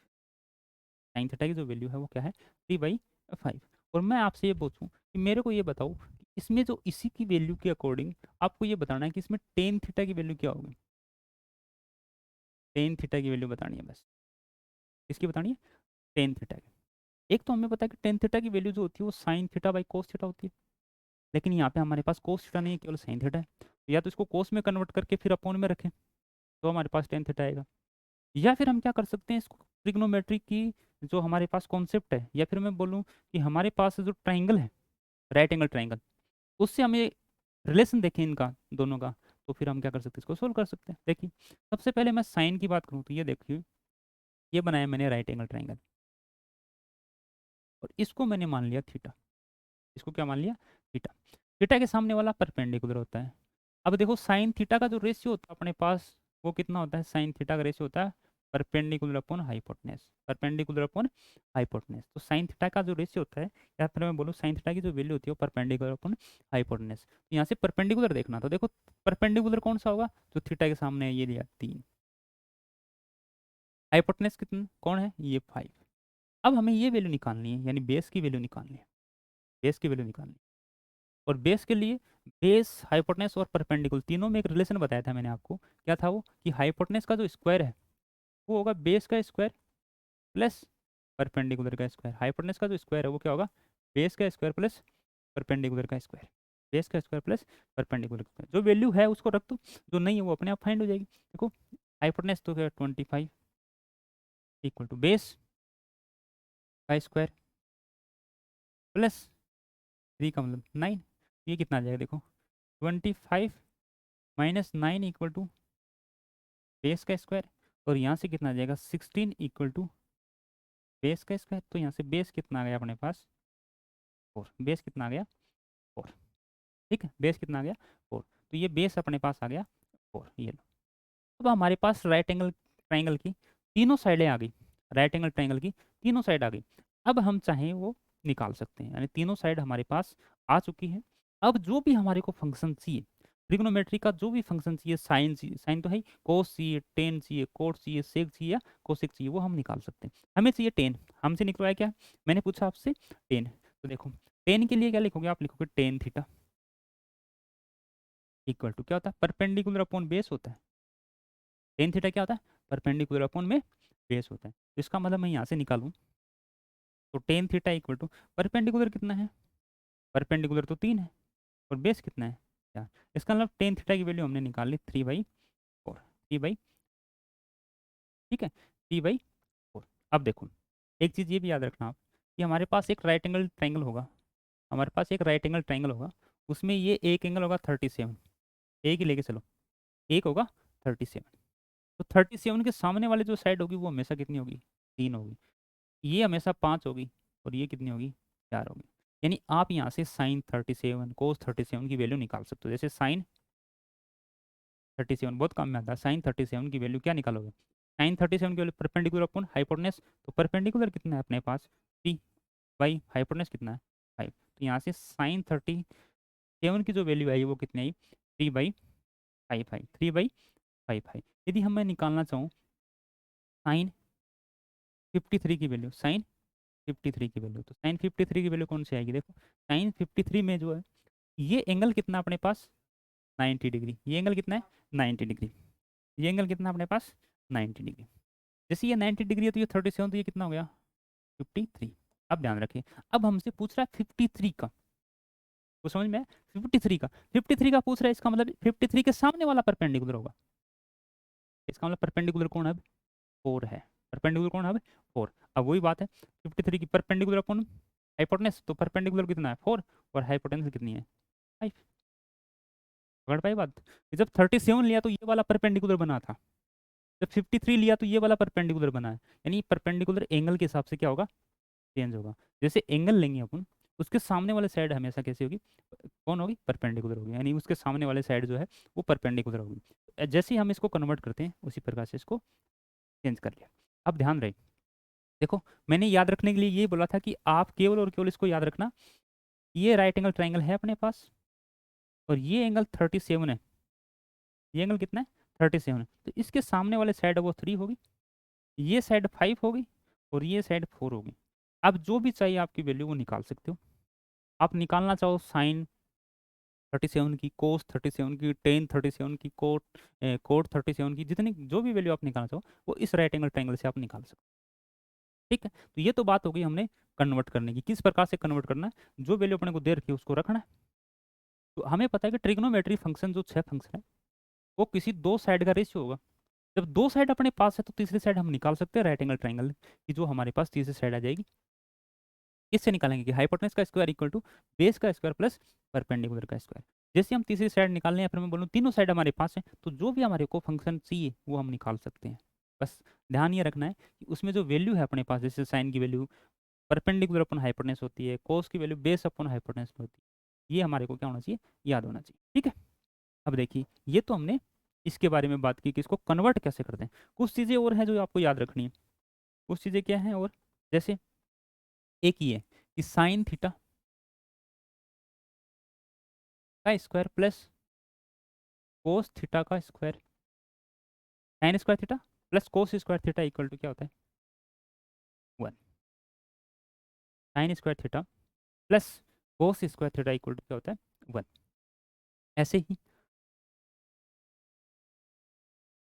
साइन थीटा की जो वैल्यू है वो क्या है, 3/5। और मैं आपसे ये पूछूं कि मेरे को ये बताओ कि इसमें जो इसी की वैल्यू के अकॉर्डिंग आपको ये बताना है कि इसमें टेन थीटा की वैल्यू क्या होगी, टेन थीटा की वैल्यू बतानी है बस। किसकी बतानी है, टेन थीटा की। एक तो हमें पता है कि टेन थीटा की वैल्यू जो होती है वो sine theta by cos theta होती है, लेकिन यहाँ पे हमारे पास कोस थीटा नहीं है, केवल साइन थीटा है। तो या तो इसको कोस में कन्वर्ट करके फिर अपॉन में रखें तो हमारे पास टेन थीटा आएगा, या फिर हम क्या कर सकते हैं, इसको ट्रिग्नोमेट्री की जो हमारे पास कॉन्सेप्ट है, या फिर मैं बोलूँ कि हमारे पास जो ट्राइंगल है, राइट एंगल ट्राइंगल, उससे हमें रिलेशन देखें इनका दोनों का, तो फिर हम क्या कर सकते हैं, इसको सोल्व कर सकते हैं। देखिए सबसे पहले मैं साइन की बात करूँ तो ये देखिए, ये बनाया मैंने राइट एंगल ट्राइंगल, और इसको मैंने मान लिया थीटा, इसको क्या मान लिया, थीटा। थीटा के सामने वाला परपेंडिकुलर होता है। अब देखो साइन थीटा का जो रेशियो होता है अपने पास वो कितना होता है, साइन थीटा का रेशियो होता है perpendicular upon hypotenuse, perpendicular upon hypotenuse. तो साइन थीटा का जो रेशियो होता है, या फिर मैं बोलूँ साइन थीटा की जो वैल्यू होती है वो परपेंडिकुलर अपॉन हाइपोटेनस। तो यहाँ से परपेंडिकुलर देखना, तो देखो परपेंडिकुलर कौन सा होगा, जो थीटा के सामने है, ये लिया 3, हाइपोटेनस कितना कौन है, ये 5। अब हमें ये वैल्यू निकालनी है, यानी बेस की वैल्यू निकालनी है, बेस की वैल्यू निकालनी है। और बेस के लिए बेस हाइपोटेनस और परपेंडिकुलर तीनों में एक रिलेशन बताया था मैंने आपको, क्या था वो, कि हाइपोटेनस का जो स्क्वायर है वो होगा बेस का स्क्वायर प्लस परपेंडिकुलर का स्क्वायर। हाइपोटेनस का जो स्क्वायर है वो क्या होगा, बेस का स्क्वायर प्लस परपेंडिकुलर का स्क्वायर। बेस का स्क्वायर प्लस परपेंडिकुलर का स्क्वायर। जो वैल्यू है उसको रख दो, जो नहीं है वो अपने आप फाइंड हो जाएगी। देखो हाइपोटेनस तो क्या 25 इक्वल टू बेस का स्क्वायर प्लस 3 का मतलब 9। ये कितना आ जाएगा देखो, 25 माइनस 9 इक्वल टू बेस का स्क्वायर, और यहाँ से कितना आ जाएगा 16 इक्वल टू बेस का स्क्वायर। तो यहाँ से बेस कितना आ गया अपने पास 4। बेस कितना आ गया 4। ठीक है, बेस कितना आ गया 4। तो ये बेस अपने पास आ गया 4, ये लो। अब हमारे पास राइट एंगल ट्राइंगल की तीनों साइडें आ गई। राइट एंगल ट्राइंगल की तीनों साइड आ गई। अब हम चाहें वो निकाल सकते हैं, यानी तीनों साइड हमारे पास आ चुकी है। अब जो भी हमारे को फंक्शन चाहिए, ट्रिग्नोमेट्री का जो भी फंक्शन चाहिए, साइन चाहिए, साइन तो है, कोस चाहिए, टेन चाहिए, कोट चाहिए, सेक चाहिए या कोसेक चाहिए, वो हम निकाल सकते हैं। हमें चाहिए टेन, हमसे निकलवाया क्या, मैंने पूछा आपसे टेन। तो देखो टेन के लिए क्या लिखोगे, आप लिखोगे टेन थीटा इक्वल टू क्या होता है, परपेंडिकुलर अपॉन बेस होता है। टेन थीटा क्या होता है, परपेंडिकुलर अपॉन में बेस होता है। तो इसका मतलब मैं यहाँ से निकालूं तो tan theta equal to perpendicular कितना है, परपेंडिकुलर तो 3 है, और बेस कितना है 4। इसका मतलब टेन थीटा की वैल्यू हमने निकाल ली 3/4। 3 ठीक है, 3/4। अब देखो एक चीज़ ये भी याद रखना आप कि हमारे पास एक राइट एंगल ट्राइंगल होगा, हमारे पास एक राइट एंगल ट्राइंगल होगा, उसमें ये एक एंगल होगा 37। एक ही लेके चलो, एक होगा 37। तो 37 के सामने वाले जो साइड होगी वो हमेशा कितनी होगी, 3 होगी। ये हमेशा 5 होगी, और ये कितनी होगी, 4 होगी। यानी आप यहाँ से साइन 37 कोस 37 की वैल्यू निकाल सकते हो। जैसे साइन 37 बहुत कम में आता है, साइन 37 की वैल्यू क्या निकालोगे, साइन 37 की वैल्यू परपेंडिकुलर अपॉन हाइपोटेनस। तो परपेंडिकुलर कितना है अपने पास 3 बाई हाइपोटेनस कितना है 5। तो यहाँ से साइन 37 की जो वैल्यू आई वो कितनी आई 3/5 आई, 3/5 आई। यदि हम मैं निकालना चाहूँ साइन 53 की वैल्यू, साइन 53 की वैल्यू, तो साइन 53 की वैल्यू कौन सी आएगी, देखो साइन 53 में जो है ये एंगल कितना अपने पास 90 डिग्री, ये एंगल कितना है 90 डिग्री, ये एंगल कितना अपने पास 90 डिग्री। जैसे ये 90 डिग्री है तो ये 37, तो ये कितना हो गया 53। अब ध्यान रखिए, अब हमसे पूछ रहा है 53 का, वो समझ में है 53 का, 53 का पूछ रहा है, इसका मतलब 53 के सामने वाला परपेंडिकुलर होगा। इसका मतलब परपेंडिकुलर कौन है अब 4 है, परपेंडिकुलर कौन है अब 4। अब वही बात है 53 की परपेंडिकुलर कौन, हाइपोटेनस, तो परपेंडिकुलर कितना है 4, और हाइपोटेनस कितनी है 5। पकड़ पाई बात। जब 37 लिया तो ये वाला परपेंडिकुलर बना था, जब 53 लिया तो ये वाला परपेंडिकुलर बना है। यानी परपेंडिकुलर एंगल के हिसाब से क्या होगा, चेंज होगा। जैसे एंगल लेंगे अपन, उसके सामने वाले साइड हमेशा कैसी होगी, कौन होगी परपेंडिकुलर होगी, यानी उसके सामने वाले साइड जो है वो परपेंडिकुलर होगी। जैसे ही हम इसको कन्वर्ट करते हैं उसी प्रकार से इसको चेंज कर लिया। अब ध्यान रहे, देखो मैंने याद रखने के लिए ये बोला था कि आप केवल और केवल इसको याद रखना, ये राइट एंगल ट्राइंगल है अपने पास, और ये एंगल 37 है, ये एंगल कितना है 37 है। तो इसके सामने वाले साइड वो 3 होगी, ये साइड 5 होगी, और ये साइड 4 होगी। अब जो भी चाहिए आपकी वैल्यू वो निकाल सकते हो। आप निकालना चाहो साइन 37 की, कोस 37 की, टेन 37 की, कोट 37 की, जितनी जो भी वैल्यू आप निकालना चाहो वो इस राइट एंगल ट्राइंगल से आप निकाल सकते हो। ठीक है, तो ये तो बात हो गई हमने कन्वर्ट करने की, किस प्रकार से कन्वर्ट करना है, जो वैल्यू अपने को दे रखी है उसको रखना है। तो हमें पता है कि ट्रिग्नोमेट्री फंक्शन जो 6 फंक्शन है वो किसी दो साइड का रेशियो होगा। जब दो साइड अपने पास है तो तीसरी साइड हम निकाल सकते हैं राइट एंगल ट्राइंगल की, जो हमारे पास तीसरी साइड आ जाएगी। इससे निकालेंगे कि हाइपोटेनस का स्क्वायर इक्वल टू बेस का स्क्वायर प्लस परपेंडिकुलर का स्क्वायर। जैसे हम तीसरी साइड निकालने हैं, फिर मैं बोलूँ तीनों साइड हमारे पास है, तो जो भी हमारे को फंक्शन चाहिए वो हम निकाल सकते हैं। बस ध्यान ये रखना है कि उसमें जो वैल्यू है अपने पास, जैसे साइन की वैल्यू परपेंडिकुलर अपन हाइपोटेनस होती है, कोस की वैल्यू बेस अपन हाइपोटेनस में होती है, ये हमारे को क्या होना चाहिए, याद होना चाहिए। ठीक है, अब देखिए ये तो हमने इसके बारे में बात की कि इसको कन्वर्ट कैसे करते हैं। कुछ चीज़ें और हैं जो आपको याद रखनी है। कुछ चीज़ें क्या हैं और, जैसे एक ही है कि साइन थीटा का स्क्वायर प्लस कोस थीटा का square, sine square theta plus cos square theta equal to क्या होता है 1। Sine square theta plus cos square theta equal to क्या होता है 1। ऐसे ही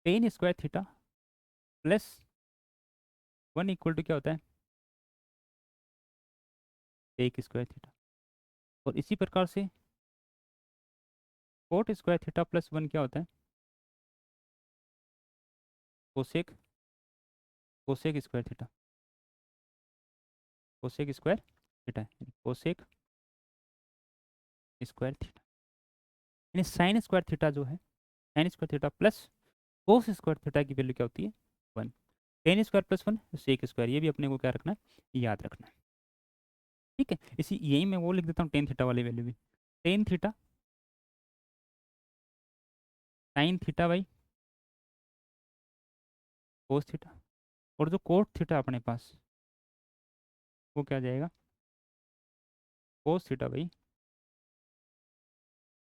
tan square theta plus 1 equal to क्या होता है, सेक स्क्वायर थीटा। और इसी प्रकार से कोट स्क्वायर थीटा प्लस 1 क्या होता है, cosec cosec square theta, cosec square theta cosec square theta. यानी साइन स्क्वायर थीटा जो है, sine square theta plus cos square theta की वैल्यू क्या होती है, 1। Tan square plus 1 sec square, ये भी अपने को क्या रखना है, याद रखना है। ठीक है, इसी यही मैं वो लिख देता हूँ टेन थीटा वाली वैल्यू भी, tan theta sine theta by cos theta. और जो कोट थीटा अपने पास वो क्या आ जाएगा, cos theta by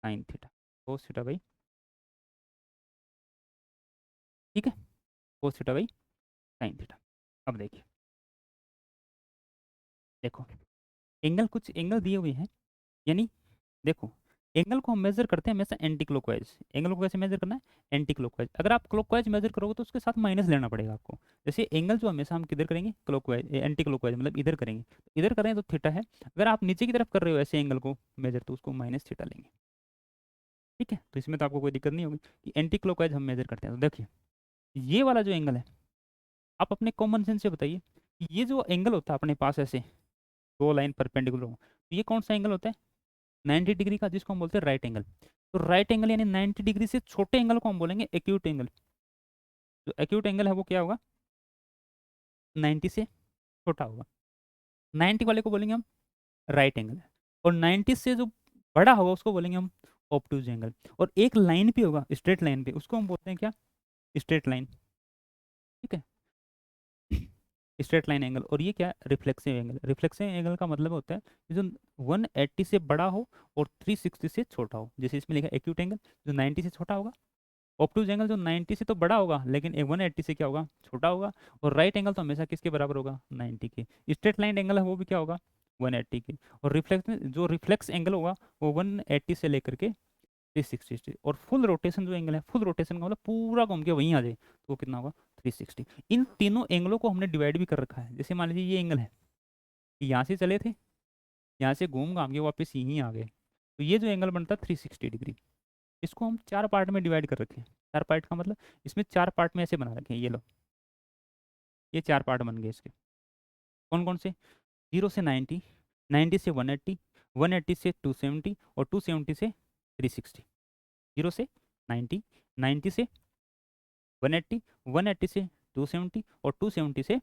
sine theta, cos theta by, ठीक है, cos theta by sine theta. अब देखिए, देखो एंगल, कुछ एंगल दिए हुए हैं, यानी देखो एंगल को हम मेजर करते हैं हमेशा एंटी क्लॉकवाइज। एंगल को कैसे मेजर करना है, एंटी क्लॉकवाइज। अगर आप क्लॉकवाइज मेजर करोगे तो उसके साथ माइनस लेना पड़ेगा आपको। जैसे एंगल जो हमेशा हम किधर करेंगे, क्लॉकवाइज एंटी क्लॉकवाइज, मतलब इधर करेंगे, इधर करें तो थीटा है। अगर आप नीचे की तरफ कर रहे हो ऐसे एंगल को मेजर, तो उसको माइनस थीटा लेंगे। ठीक है, तो इसमें तो आपको कोई दिक्कत नहीं होगी कि एंटी क्लॉकवाइज हम मेजर करते हैं। तो देखिए ये वाला जो एंगल है, आप अपने कॉमन सेंस से बताइए कि ये जो एंगल होता है अपने पास ऐसे दो लाइन परपेंडिकुलर हो, तो ये कौन सा एंगल होता है, 90 डिग्री का, जिसको हम बोलते हैं राइट एंगल। तो राइट एंगल यानी 90 डिग्री से छोटे एंगल को हम बोलेंगे एक्यूट एंगल। जो एक्यूट एंगल है वो क्या होगा, 90 से छोटा होगा। 90 वाले को बोलेंगे हम राइट एंगल, और 90 से जो बड़ा होगा उसको बोलेंगे हम ऑब्टूज एंगल। और एक लाइन पे होगा, स्ट्रेट लाइन पे, उसको हम बोलते हैं क्या, स्ट्रेट लाइन। ठीक है, स्ट्रेट लाइन एंगल। और ये क्या, रिफ्लेक्सिव एंगल। रिफ्लेक्सिव एंगल का मतलब होता है कि जो 180 से बड़ा हो और 360 से छोटा हो। जैसे इसमें लिखा है एक्यूट एंगल, जो 90 से छोटा होगा। ऑब्टूज एंगल जो 90 से तो बड़ा होगा लेकिन 180 से क्या होगा, छोटा होगा। और राइट एंगल तो हमेशा किसके बराबर होगा, 90 के। स्ट्रेट लाइन एंगल है वो भी क्या होगा, 180 के। और रिफ्लेक्स जो रिफ्लेक्स एंगल होगा वो 180 से लेकर के 360। और फुल रोटेशन जो एंगल है, फुल रोटेशन का मतलब पूरा घूम के वहीं आ जाए, तो वो कितना होगा, 360। इन तीनों एंगलों को हमने डिवाइड भी कर रखा है। जैसे मान लीजिए ये एंगल है, यहाँ से चले थे, यहाँ से घूम घाम के वापस यहीं आ गए, तो ये जो एंगल बनता है 360 डिग्री। इसको हम चार पार्ट में डिवाइड कर रखे हैं। चार पार्ट का मतलब इसमें चार पार्ट में ऐसे बना रखे हैं, ये लो, ये चार पार्ट बन गए इसके। कौन कौन से, 0 से 90, 90 से 180, 180 से 270 और 270 से 360। 0 से 90, 90 से 180, 180 से 270 और 270 से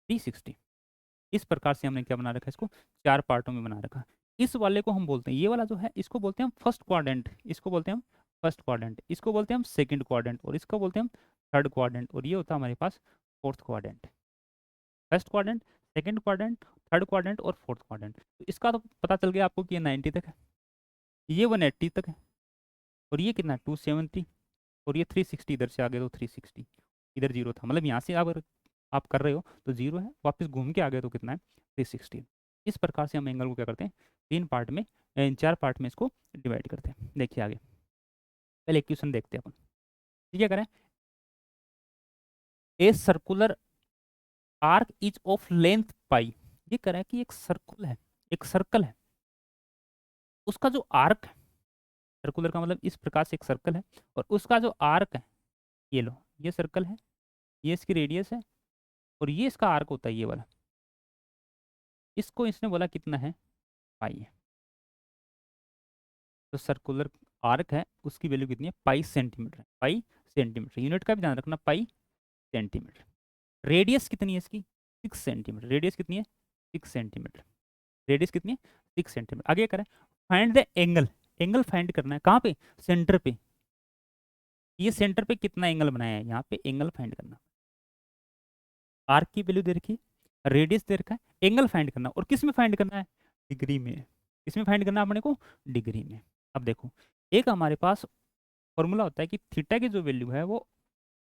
360। इस प्रकार से हमने क्या बना रखा है, इसको चार पार्टों में बना रखा है। इस वाले को हम बोलते हैं, ये वाला जो है इसको बोलते हैं हम फर्स्ट क्वाड्रेंट, इसको बोलते हैं हम फर्स्ट क्वाड्रेंट, इसको बोलते हैं हम सेकंड क्वाड्रेंट, और इसको बोलते हैं हम थर्ड क्वाड्रेंट। और ये होता है हमारे पास fourth quadrant. First quadrant, second quadrant, third quadrant और फोर्थ क्वाड्रेंट। तो इसका तो पता चल गया आपको कि ये 90 तक है, ये 180 तक है, और ये कितना 270, और ये 360, इधर से आगे तो 360, इधर जीरो था, मतलब यहाँ से अगर आप कर रहे हो तो जीरो है, वापस घूम के आ गए तो कितना है, 360। इस प्रकार से हम एंगल को क्या करते हैं, तीन पार्ट में, चार पार्ट में इसको डिवाइड करते हैं। देखिए आगे, पहले इक्वेशन देखते हैं अपन। ठीक है, करें, a circular arc is of length pi. ये कह रहा है कि एक सर्कुल है, एक सर्कल है, उसका जो आर्क है, सर्कुलर का मतलब इस प्रकार से एक सर्कल है, और उसका जो आर्क है, ये लो, ये सर्कल है, ये इसकी रेडियस है, और ये इसका आर्क होता है ये वाला। इसको इसने बोला कितना है, पाई है। तो सर्कुलर आर्क है उसकी वैल्यू कितनी है, पाई सेंटीमीटर है, पाई सेंटीमीटर। यूनिट का भी ध्यान रखना, पाई सेंटीमीटर। रेडियस कितनी है इसकी, 6 सेंटीमीटर। रेडियस कितनी है, 6 सेंटीमीटर। रेडियस कितनी है, 6 सेंटीमीटर। आगे करें, find the angle. Angle find करना है कहाँ पे, सेंटर पे। ये सेंटर पे कितना एंगल बनाया है, यहाँ पे एंगल फाइंड करना। आर्क की वैल्यू दे रखी है, रेडियस दे रखा है, एंगल फाइंड करना, और किस में फाइंड करना है, डिग्री में। किस में फाइंड करना है अपने को, डिग्री में। अब देखो, एक हमारे पास फॉर्मूला होता है कि थीटा की जो वैल्यू है वो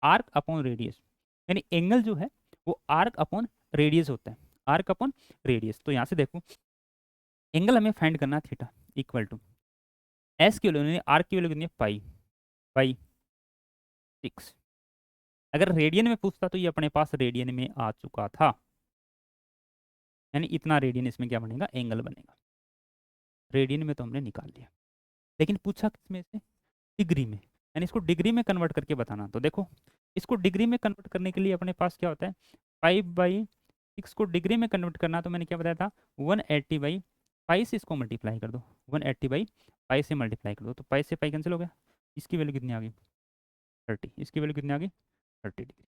आर्क अपॉन रेडियस, यानी एंगल जो है वो आर्क अपॉन रेडियस होता है, आर्क अपॉन रेडियस। तो यहाँ से देखो, एंगल हमें फाइंड करना है थीटा इक्वल टू एस की वैल्यू, यानी आर्क की वैल्यू कितनी है, पाई, पाई 6। अगर रेडियन में पूछता तो ये अपने पास रेडियन में आ चुका था, यानी इतना रेडियन इसमें क्या बनेगा, एंगल बनेगा। रेडियन में तो हमने निकाल लिया, लेकिन पूछा किसमें से, डिग्री में, यानी इसको डिग्री में कन्वर्ट करके बताना। तो देखो इसको डिग्री में कन्वर्ट करने के लिए अपने पास क्या होता है, 5/6 को डिग्री में कन्वर्ट करना, तो मैंने क्या बताया था, 180/पाई से इसको मल्टीप्लाई कर दो, 180/पाई से मल्टीप्लाई कर दो, तो पाई से पाई कैंसिल हो गया, इसकी वैल्यू कितनी आ गई 30, इसकी वैल्यू कितनी आ गई 30 डिग्री,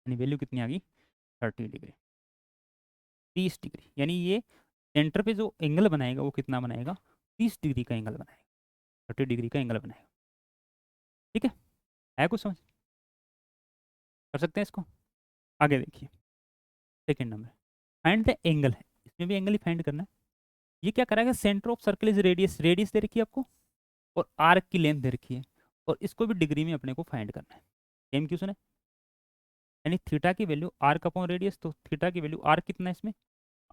यानी वैल्यू कितनी आ गई 30 डिग्री, 30 डिग्री, यानी ये सेंटर पे जो एंगल बनाएगा वो कितना बनाएगा, 30 डिग्री का एंगल बनाएगा, 30 डिग्री का एंगल बनाएगा। ठीक है कुछ समझ, कर सकते हैं इसको। आगे देखिए, second number, find the angle है, इसमें भी एंगल ही फाइंड करना है। ये क्या कराएगा, centre of circle is radius, radius दे रखी है आपको, और आर्क की लेंथ दे रखी है, और इसको भी डिग्री में अपने को फाइंड करना है। सेम क्वेश्चन है, यानी थीटा की वैल्यू आर्क अपॉन रेडियस, तो थीटा की वैल्यू आर्क कितना है इसमें,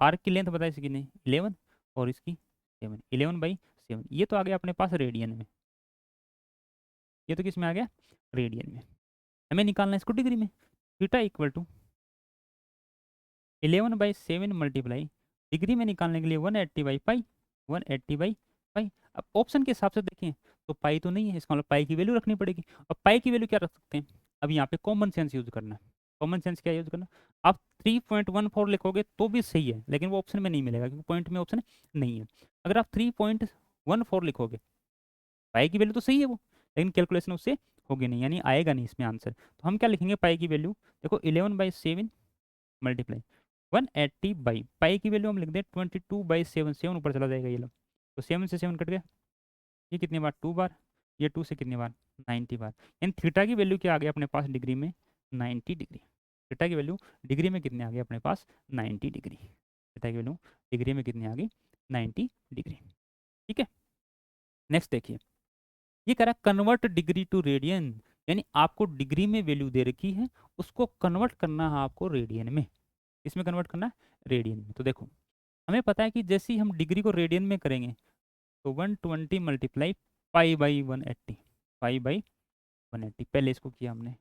आर्क की लेंथ बताई इसकी नहीं 11, और इसकी 7, 11/7, ये तो आ गया अपने पास रेडियन में, ये तो किस में आ गया, रेडियन में। हमें निकालना है इसको डिग्री में, theta equal to 11/7 multiply, degree में निकालने के लिए 180/पाई, 180/पाई। अब ऑप्शन के हिसाब से देखें तो पाई तो नहीं है, इसका मतलब पाई की वैल्यू रखनी पड़ेगी, और पाई की वैल्यू क्या रख सकते हैं, अब यहाँ पे कॉमन सेंस यूज करना है। कॉमन सेंस क्या यूज करना, आप 3.14 लिखोगे तो भी सही है, लेकिन वो ऑप्शन में नहीं मिलेगा, क्योंकि पॉइंट में ऑप्शन नहीं है। अगर आप 3.14 लिखोगे, पाई की वैल्यू तो सही है वो, लेकिन कैलकुलेशन उससे होगी नहीं, यानी आएगा नहीं इसमें आंसर। तो हम क्या लिखेंगे पाई की वैल्यू, देखो 11/7 मल्टीप्लाई 180/पाई की वैल्यू हम लिख दें 22/7, 7 ऊपर चला जाएगा ये लो, तो 7 से 7 कट गया, ये कितनी बार 2 बार, ये 2 से कितनी बार 90 बार, यानी थीटा की वैल्यू क्या आ गया अपने पास डिग्री में 90 डिग्री, थीटा की वैल्यू डिग्री में कितने आ गई अपने पास 90 डिग्री, थीटा की वैल्यू डिग्री में कितनी आ गई 90 डिग्री। ठीक है, नेक्स्ट देखिए, ये कह रहा है कन्वर्ट डिग्री टू रेडियन, यानी आपको डिग्री में वैल्यू दे रखी है, उसको कन्वर्ट करना है आपको रेडियन में, इसमें कन्वर्ट करना है रेडियन में। तो देखो हमें पता है कि जैसे ही हम डिग्री को रेडियन में करेंगे, तो 120 मल्टीप्लाई पाई/180, पाई/180, पहले इसको किया हमने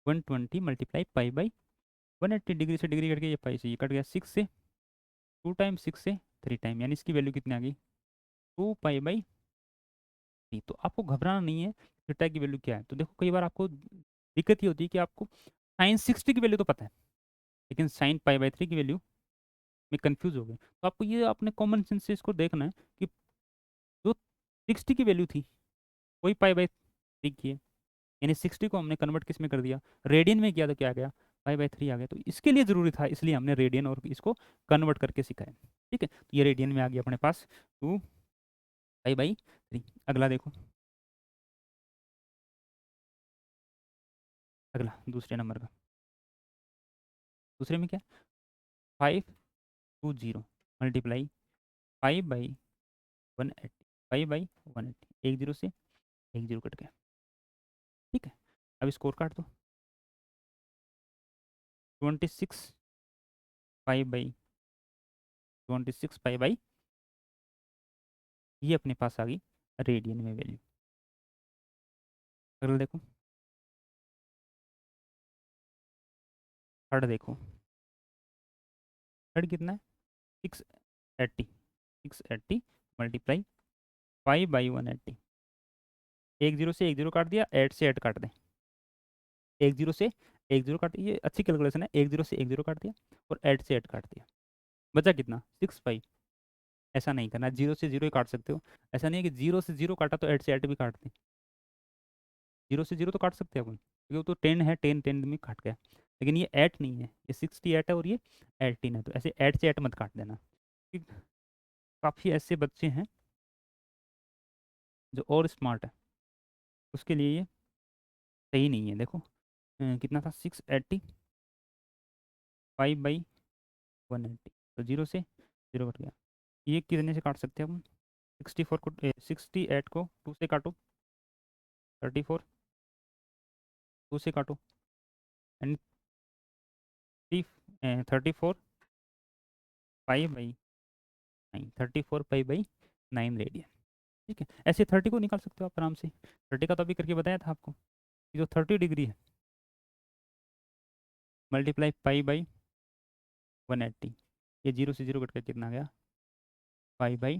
120 मल्टीप्लाई पाई/180, डिग्री से डिग्री कट के ये पाई से ये कट गया, 6 से 2 टाइम, 6 से 3 टाइम, यानी इसकी वैल्यू कितनी आ गई 2 पाई/3। तो आपको घबराना नहीं है थीटा की वैल्यू क्या है। तो देखो कई बार आपको दिक्कत ये होती है कि आपको साइन 60 की वैल्यू तो पता है, लेकिन साइन पाई/3 की वैल्यू में कंफ्यूज हो गए, तो आपको ये अपने कॉमन सेंस से इसको देखना है कि जो 60 की वैल्यू थी वही पाई/3 की है, यानी 60 को हमने कन्वर्ट किस में कर दिया, रेडियन में किया, तो क्या आ गया पाई/3 आ गया। तो इसके लिए ज़रूरी था, इसलिए हमने रेडियन और इसको कन्वर्ट करके सिखाया। ठीक है, तो ये रेडियन में आ गया अपने पास 2 पाई/3। अगला देखो, अगला दूसरे नंबर का, दूसरे में क्या 520 मल्टीप्लाई 5/180, 5/180, 1 0 से 1 0 कट गया। ठीक है, अब स्कोर काट दो, 26 पाई बाई ये अपने पास आ गई रेडियन में वैल्यू। अगला देखो, थर्ड देखो, थर्ड कितना है 680, 680 मल्टीप्लाई 5/180, 1 0 से 1 0 काट दिया, 8 से 8 काट दें, 1 0 से 1 0 काट, ये अच्छी कैलकुलेशन है, 1 0 से 1 0 काट दिया और 8 से 8 काट दिया, बचा कितना 6 पाई। ऐसा नहीं करना, 0 से 0 ही काट सकते हो, ऐसा नहीं है कि 0 से 0 काटा तो 8 से 8 भी काट दें, 0 से 0 तो काट सकते हैं अपन, क्योंकि वो तो 10 है, 10 में काट गया, लेकिन ये 8 नहीं है, ये 68 है और ये 18 है, तो ऐसे 8 से 8 मत काट देना। काफ़ी ऐसे बच्चे हैं जो और स्मार्ट है, उसके लिए ये सही नहीं है। देखो कितना था 680 5/180, तो 0 से 0 कट गया, ये कितने से काट सकते हैं अपन, 64 को 68 को 2 से काटो, 34 2 से काटो, एंड 34 पाई/9, 34 पाई/9 रेडियन। ठीक है, ऐसे 30 को निकाल सकते हो आप आराम से, 30 का तो अभी करके बताया था आपको। जो 30 डिग्री है मल्टीप्लाई पाई बाई 180, ये 0 से 0 कट कर कितना आ गया, पाई बाई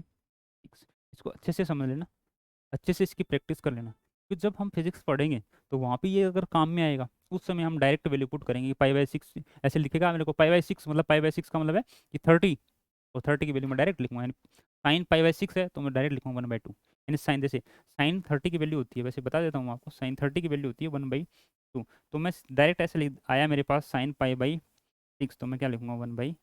6। इसको अच्छे से समझ लेना, अच्छे से इसकी प्रैक्टिस कर लेना, क्योंकि जब हम फिजिक्स पढ़ेंगे तो वहाँ पे ये अगर काम में आएगा उस समय हम डायरेक्ट वैल्यू पुट करेंगे कि पाई बाई 6 ऐसे लिखेगा मेरे को, पाई बाई 6 मतलब पाई बाई 6 का मतलब है कि 30, तो 30 की वैल्यू मैं डायरेक्ट लिखूंगा, यानी साइन पाई बाई 6 है तो मैं डायरेक्ट लिखूंगा 1/2, यानी साइन जैसे साइन 30 की वैल्यू होती है, वैसे बता देता हूँ आपको, साइन 30 की वैल्यू होती है 1/2, तो मैं डायरेक्ट ऐसे लिख आया मेरे पास साइन पाई बाई 6, तो मैं क्या लिखूंगा 1/,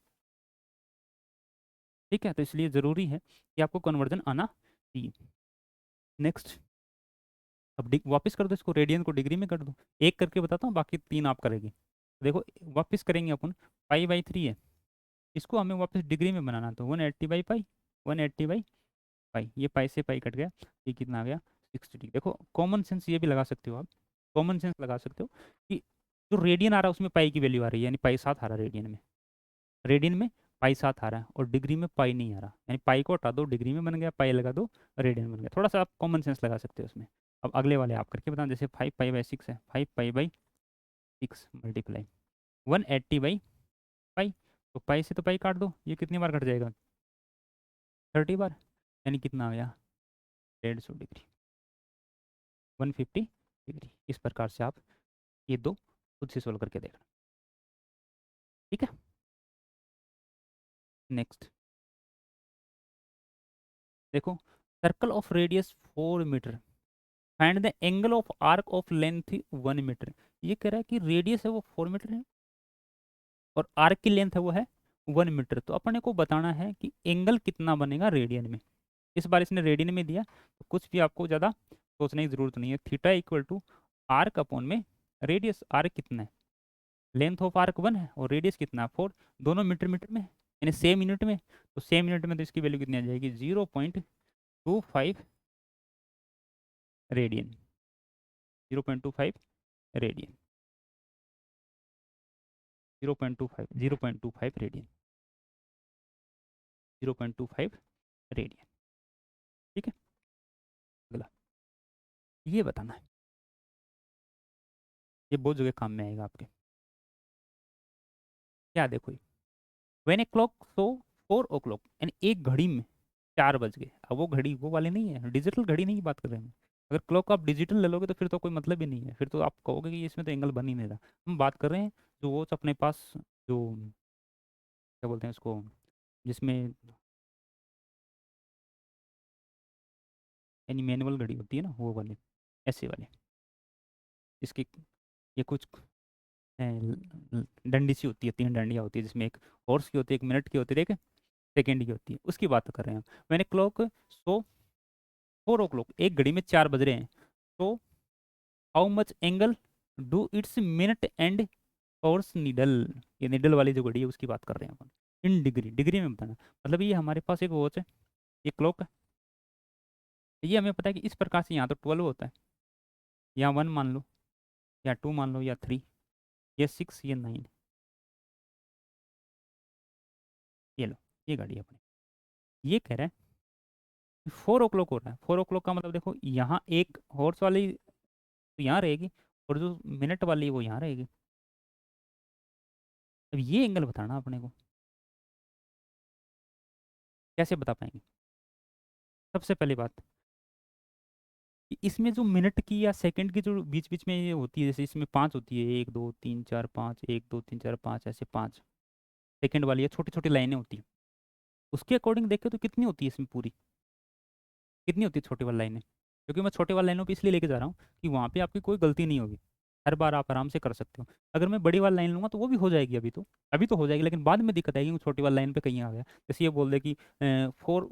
ठीक है। तो इसलिए ज़रूरी है कि आपको कन्वर्जन आना चाहिए। नेक्स्ट, अब वापस कर दो इसको, रेडियन को डिग्री में कर दो, एक करके बताता हूँ, बाकी 3 आप करेंगे। देखो वापस करेंगे अपन, पाई बाई 3 है, इसको हमें वापस डिग्री में बनाना, तो 180 बाई पाई, 180 बाई पाई, ये पाई से पाई कट गया, ये कितना आ गया 60। देखो कॉमन सेंस ये भी लगा सकते हो आप, कॉमन सेंस लगा सकते हो कि जो रेडियन आ रहा है उसमें पाई की वैल्यू आ रही है, यानी पाई 7 आ रहा है रेडियन में, रेडियन में पाई 7 आ रहा है, और डिग्री में पाई नहीं आ रहा, यानी पाई को हटा दो डिग्री में बन गया, पाई लगा दो रेडियन बन गया, थोड़ा सा आप कॉमन सेंस लगा सकते हो उसमें। अब अगले वाले आप करके बताएं, जैसे 5 पाई बाई 6 है, 5 pi by 6 multiply 180 by pi, तो पाई से तो पाई काट दो, ये कितनी बार कट जाएगा 30 बार, यानी कितना आ गया 150 डिग्री, 150 डिग्री। इस प्रकार से आप ये दो खुद से सोल्व करके देखना, ठीक है। नेक्स्ट देखो, circle of radius 4 metre, find the angle of arc of length 1 metre. ये कह रहा है कि रेडियस है वो 4 मीटर है और आर्क की लेंथ है वो है 1 मीटर, तो अपने को बताना है कि एंगल कितना बनेगा रेडियन में। इस बार इसने रेडियन में दिया, तो कुछ भी आपको ज़्यादा सोचने की जरूरत नहीं है, theta equal to arc upon में रेडियस, आर्क कितना है, लेंथ ऑफ आर्क 1 है और रेडियस कितना है 4, दोनों मीटर मीटर में है, यानी सेम यूनिट में, तो सेम यूनिट में तो इसकी वैल्यू कितनी आ जाएगी 0.25 रेडियन, 0.25 रेडियन, 0.25 रेडियन, 0.25 रेडियन, ठीक है। अगला ये बताना है, ये बहुत जगह काम में आएगा आपके, क्या देखो, when a clock so 4 o'clock, यानी एक घड़ी में 4 बज गए, अब वो घड़ी वो वाली नहीं है, डिजिटल घड़ी नहीं की बात कर रहे हैं, अगर क्लॉक आप डिजिटल ले लोगे तो फिर तो कोई मतलब ही नहीं है, फिर तो आप कहोगे कि इसमें तो एंगल बन ही नहीं रहा। हम बात कर रहे हैं जो वो अपने पास, जो क्या बोलते हैं उसको, जिसमें यानी मैनुअल घड़ी होती है ना, वो वाले, ऐसे वाले, इसकी ये कुछ डंडी सी होती है, 3 डंडियाँ होती है, जिसमें एक हॉर्स की होती है, 1 मिनट की होती है, देखे, सेकेंड की होती है, उसकी बात कर रहे हैं हम। मैंने क्लॉक सो 4 o'clock, एक घड़ी में 4 बज रहे हैं, तो how much angle do it's minute and horse needle, ये नीडल वाली जो घड़ी है उसकी बात कर रहे हैं अपन, इन डिग्री, डिग्री में बताना, मतलब ये हमारे पास एक वॉच है, ये क्लॉक है, ये हमें पता है कि इस प्रकार से यहाँ तो 12 होता है, यहाँ 1 मान लो, या 2 मान लो, या 3, ये 6, ये 9, ये लो, ये घड़ी है अपनी, ये कह रहा है 4 o'clock हो रहा है, 4 o'clock का मतलब देखो, यहाँ एक हॉर्स वाली तो यहाँ रहेगी, और जो मिनट वाली है वो यहाँ रहेगी, अब ये एंगल बताना अपने को, कैसे बता पाएंगे। सबसे पहली बात कि इसमें जो मिनट की या सेकंड की जो बीच बीच में ये होती है, जैसे इसमें 5 होती है, 1 2 3 4 5, 1 2 3 4 5, ऐसे 5 सेकंड वाली है, छोटी छोटी लाइनें होती हैं, उसके अकॉर्डिंग देखे तो कितनी होती है इसमें पूरी, कितनी होती है छोटी वाली लाइनें, क्योंकि मैं छोटे वाली लाइनों पे इसलिए लेके जा रहा हूँ कि वहाँ पे आपकी कोई गलती नहीं होगी, हर बार आप आराम से कर सकते हो। अगर मैं बड़ी वाली लाइन लूँगा तो वो भी हो जाएगी, अभी तो हो जाएगी, लेकिन बाद में दिक्कत आएगी, छोटी वाली लाइन पे कहीं आ गया, जैसे ये बोल दे कि 4,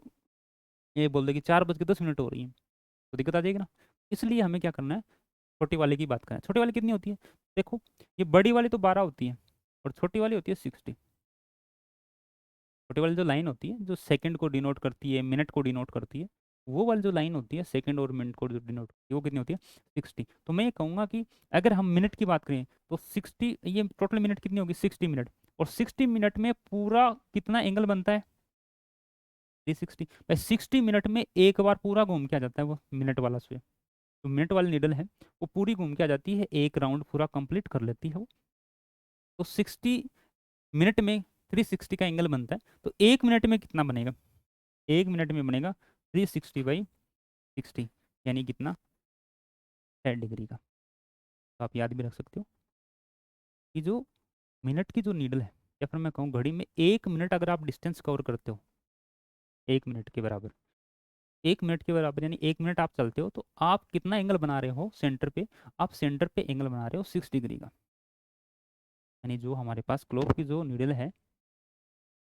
ये बोल दे कि 4:10 हो रही है, तो दिक्कत आ जाएगी ना। इसलिए हमें क्या करना है, छोटी वाले की बात करें, छोटी वाली कितनी होती है, देखो ये बड़ी वाली तो 12 होती है और छोटी वाली होती है 60, छोटी वाली जो लाइन होती है जो सेकंड को डिनोट करती है, मिनट को डिनोट करती है, वो वाली जो लाइन होती है सेकंड और मिनट को जो डिनोट करती है वो कितनी होती है 60। तो मैं ये कहूँगा कि अगर हम मिनट की बात करें तो 60, ये टोटल मिनट कितनी होगी 60 मिनट, और 60 मिनट में पूरा कितना एंगल बनता है 360, भाई 60 मिनट में एक बार पूरा घूम के आ जाता है वो मिनट वाला स्क्वायर, तो मिनट वाली नीडल है वो पूरी घूम के आ जाती है, एक राउंड पूरा कंप्लीट कर लेती है वो। तो 60 मिनट में 360 का एंगल बनता है। तो 1 मिनट में कितना बनेगा? 1 मिनट में बनेगा 360/60, यानी कितना? 10 डिग्री का। तो आप याद भी रख सकते हो कि जो मिनट की जो नीडल है, या फिर मैं कहूँ घड़ी में 1 मिनट अगर आप डिस्टेंस कवर करते हो 1 मिनट के बराबर, 1 मिनट के बराबर यानी 1 मिनट आप चलते हो, तो आप कितना एंगल बना रहे हो सेंटर पे? आप सेंटर पे एंगल बना रहे हो 6 डिग्री का। यानी जो हमारे पास क्लॉक की जो नीडल है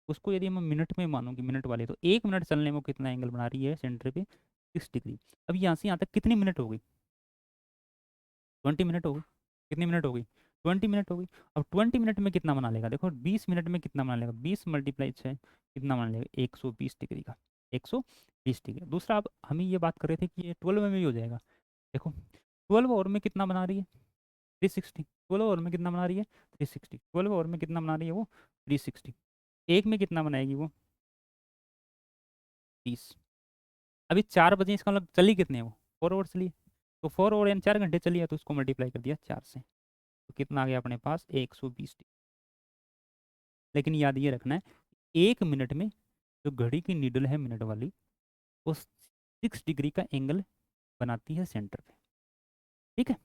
उसको यदि मैं मिनट में मानूँ कि मिनट वाले, तो 1 मिनट चलने में वो कितना एंगल बना रही है सेंटर पे? 6 डिग्री। अब यहाँ से यहाँ तक कितनी मिनट हो गई? 20 मिनट हो गई। कितनी मिनट हो गई? 20 मिनट हो गई। अब 20 मिनट में कितना बना लेगा? देखो 20 मिनट में कितना बना लेगा? 20 × 6 कितना बना लेगा? 120 डिग्री का। 120 डिग्री। दूसरा, अब हम ये बात कर रहे थे कि ये 12 में भी हो जाएगा। देखो 12 आवर में कितना बना रही है? 360। 12 आवर में कितना बना रही है? 360। 12 आवर में कितना बना रही है वो? 360। एक में कितना बनाएगी वो? 30। अभी 4 बजे, इसका मतलब चली कितने वो? 4 आवर चली। तो 4 आवर यानी 4 घंटे चली है, तो उसको मल्टीप्लाई कर दिया 4 से, तो कितना आ गया अपने पास? 120 डिग्री। लेकिन याद ये रखना है, 1 मिनट में जो घड़ी की नीडल है मिनट वाली, वो 6 डिग्री का एंगल बनाती है सेंटर पे। ठीक है,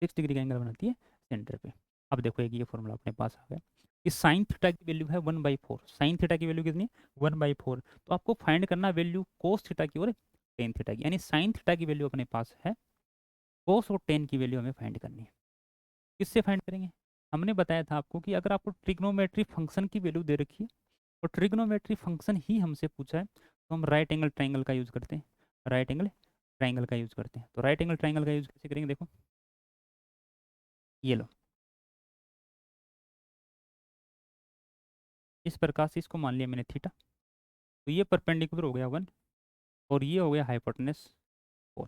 6 डिग्री का एंगल बनाती है सेंटर पे। अब देखो एक ये फॉर्मूला अपने पास आ गया कि साइन थीटा की वैल्यू है 1/4। साइन थीटा की वैल्यू कितनी है? 1/4। तो आपको फाइंड करना वैल्यू कोस थीटा की और टेन थीटा की, यानी साइन थीटा की वैल्यू अपने पास है, कोस और टेन की वैल्यू हमें फाइंड करनी है। किससे फाइंड करेंगे? हमने बताया था आपको कि अगर आपको ट्रिग्नोमेट्री फंक्शन की वैल्यू दे रखी है और ट्रिग्नोमेट्री फंक्शन ही हमसे पूछा है, तो हम राइट एंगल ट्राइंगल का यूज़ करते हैं। राइट एंगल ट्राइंगल का यूज़ करते हैं। तो राइट एंगल ट्राइंगल का यूज़ कैसे करेंगे? देखो ये लो, इस प्रकार से इसको मान लिया मैंने थीटा। तो ये परपेंडिकुलर हो गया 1 और ये हो गया हाइपोटेनस 4।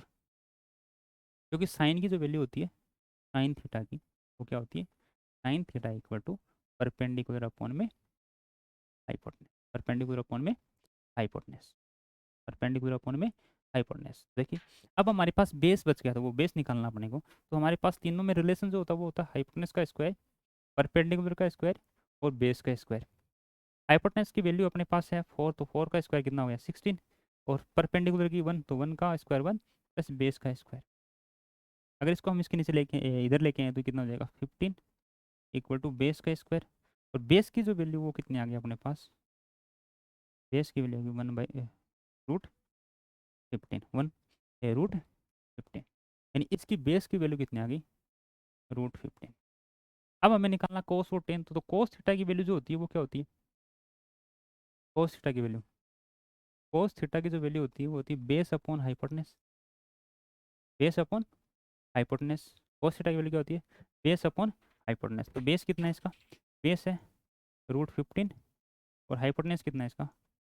क्योंकि साइन की जो वैल्यू होती है साइन थीटा की, वो क्या होती है? Sine theta equal to perpendicular upon में हाइपोटेनस। परपेंडिकुलर अपॉन में हाइपोटेनस। परपेंडिकुलर अपॉन में हाइपोटेनस। देखिए अब हमारे पास बेस बच गया था, वो बेस निकालना अपने को। तो हमारे पास तीनों में रिलेशन जो होता है वो होता है हाइपोटेनस का स्क्वायर, परपेंडिकुलर का स्क्वायर और बेस का स्क्वायर। हाइपोटेनस की वैल्यू अपने पास है 4, तो 4 का स्क्वायर कितना हो गया? 16। और परपेंडिकुलर की 1, तो 1 का स्क्वायर 1 प्लस बेस का स्क्वायर। अगर इसको हम इसके नीचे लेके इधर लेके आए तो कितना हो जाएगा? 15 इक्वल टू बेस का स्क्वायर। और बेस की जो वैल्यू वो कितनी आ गई अपने पास? बेस की वैल्यू होगी 1/√15, 1/√15, यानी इसकी बेस की वैल्यू कितनी आ गई? √15। अब हमें निकालना कोस और टेन। तो कोस थीटा की वैल्यू जो होती है वो क्या होती है? कोस थीटा की वैल्यू, कोस थीटा की जो वैल्यू होती है वो होती है base upon hypotenuse. Base upon hypotenuse. Cos theta की वैल्यू क्या होती है? Base upon hypotenuse. तो बेस कितना है इसका? बेस है √15 और हाइपोटेनस कितना है इसका?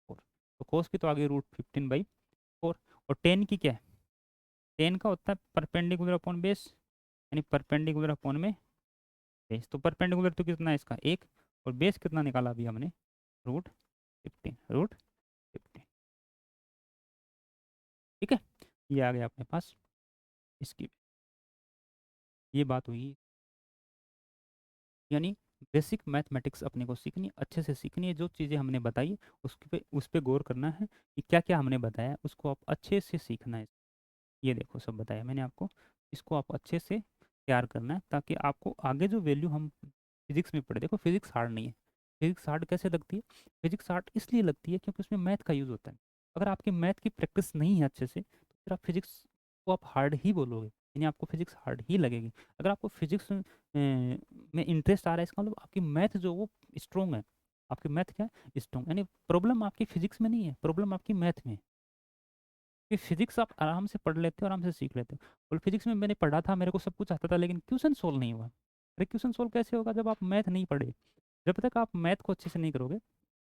4। तो कोस की तो आ गई √15/4। और टेन की क्या है? टेन का होता है परपेंडिकुलर अपॉन बेस, यानी परपेंडिकुलर अपॉन में बेस। तो परपेंडिकुलर तो कितना है इसका? 1। और बेस कितना निकाला अभी हमने? √15। ठीक है, ये आ गया अपने पास इसकी। ये बात हुई, यानी बेसिक मैथमेटिक्स अपने को सीखनी, अच्छे से सीखनी है। जो चीज़ें हमने बताई उस पे गौर करना है कि क्या क्या हमने बताया, उसको आप अच्छे से सीखना है। ये देखो सब बताया मैंने आपको, इसको आप अच्छे से तैयार करना है ताकि आपको आगे जो वैल्यू हम फिजिक्स में पढ़े। देखो फिजिक्स हार्ड नहीं है। फिजिक्स हार्ड कैसे लगती है? फिजिक्स हार्ड इसलिए लगती है क्योंकि उसमें मैथ का यूज़ होता है। अगर आपकी मैथ की प्रैक्टिस नहीं है अच्छे से, तो फिर आप फिजिक्स को आप हार्ड ही बोलोगे, यानी आपको फिजिक्स हार्ड ही लगेगी। अगर आपको फिजिक्स में इंटरेस्ट आ रहा है, इसका मतलब आपकी मैथ जो वो स्ट्रॉन्ग है। आपकी मैथ क्या है? स्ट्रॉन्ग। यानी प्रॉब्लम आपकी फिजिक्स में नहीं है, प्रॉब्लम आपकी मैथ में है। कि फिजिक्स आप आराम से पढ़ लेते हो, आराम से सीख लेते हो। और फिजिक्स में मैंने पढ़ा था, मेरे को सब कुछ आता था, लेकिन क्वेश्चन सोल्व नहीं हुआ। अरे क्वेश्चन सोल्व कैसे होगा जब आप मैथ नहीं पढ़े? जब तक आप मैथ को अच्छे से नहीं करोगे,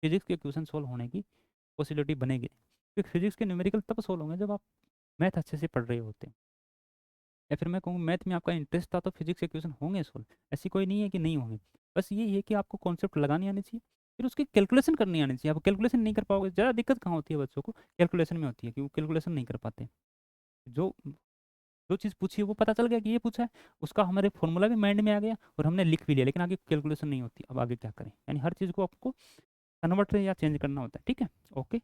फिजिक्स के क्वेश्चन सोल्व होने की पॉसिबिलिटी बनेगी। क्योंकि फिजिक्स के न्यूमेरिकल तब सोल्व होंगे जब आप मैथ अच्छे से पढ़ रहे होते हैं। या फिर मैं कहूँ मैथ में आपका इंटरेस्ट था तो फिजिक्स के क्वेश्चन होंगे सोल्व। ऐसी कोई नहीं है कि नहीं होंगे। बस ये है कि आपको कॉन्सेप्ट लगानी आनी चाहिए, फिर उसकी कैलकुलेशन करनी आनी चाहिए। आप कैलकुलेशन नहीं कर पाओगे, ज़्यादा दिक्कत कहाँ होती है बच्चों को? कैलकुलेशन में होती है कि वो कैलकुलेशन नहीं कर पाते। जो जो चीज़ पूछी है वो पता चल गया कि ये पूछा है, उसका हमारे फॉर्मूला भी माइंड में आ गया और हमने लिख भी लिया, लेकिन आगे कैलकुलेशन नहीं होती। अब आगे क्या करें, यानी हर चीज़ को आपको कन्वर्ट या चेंज करना होता है। ठीक है, ओके।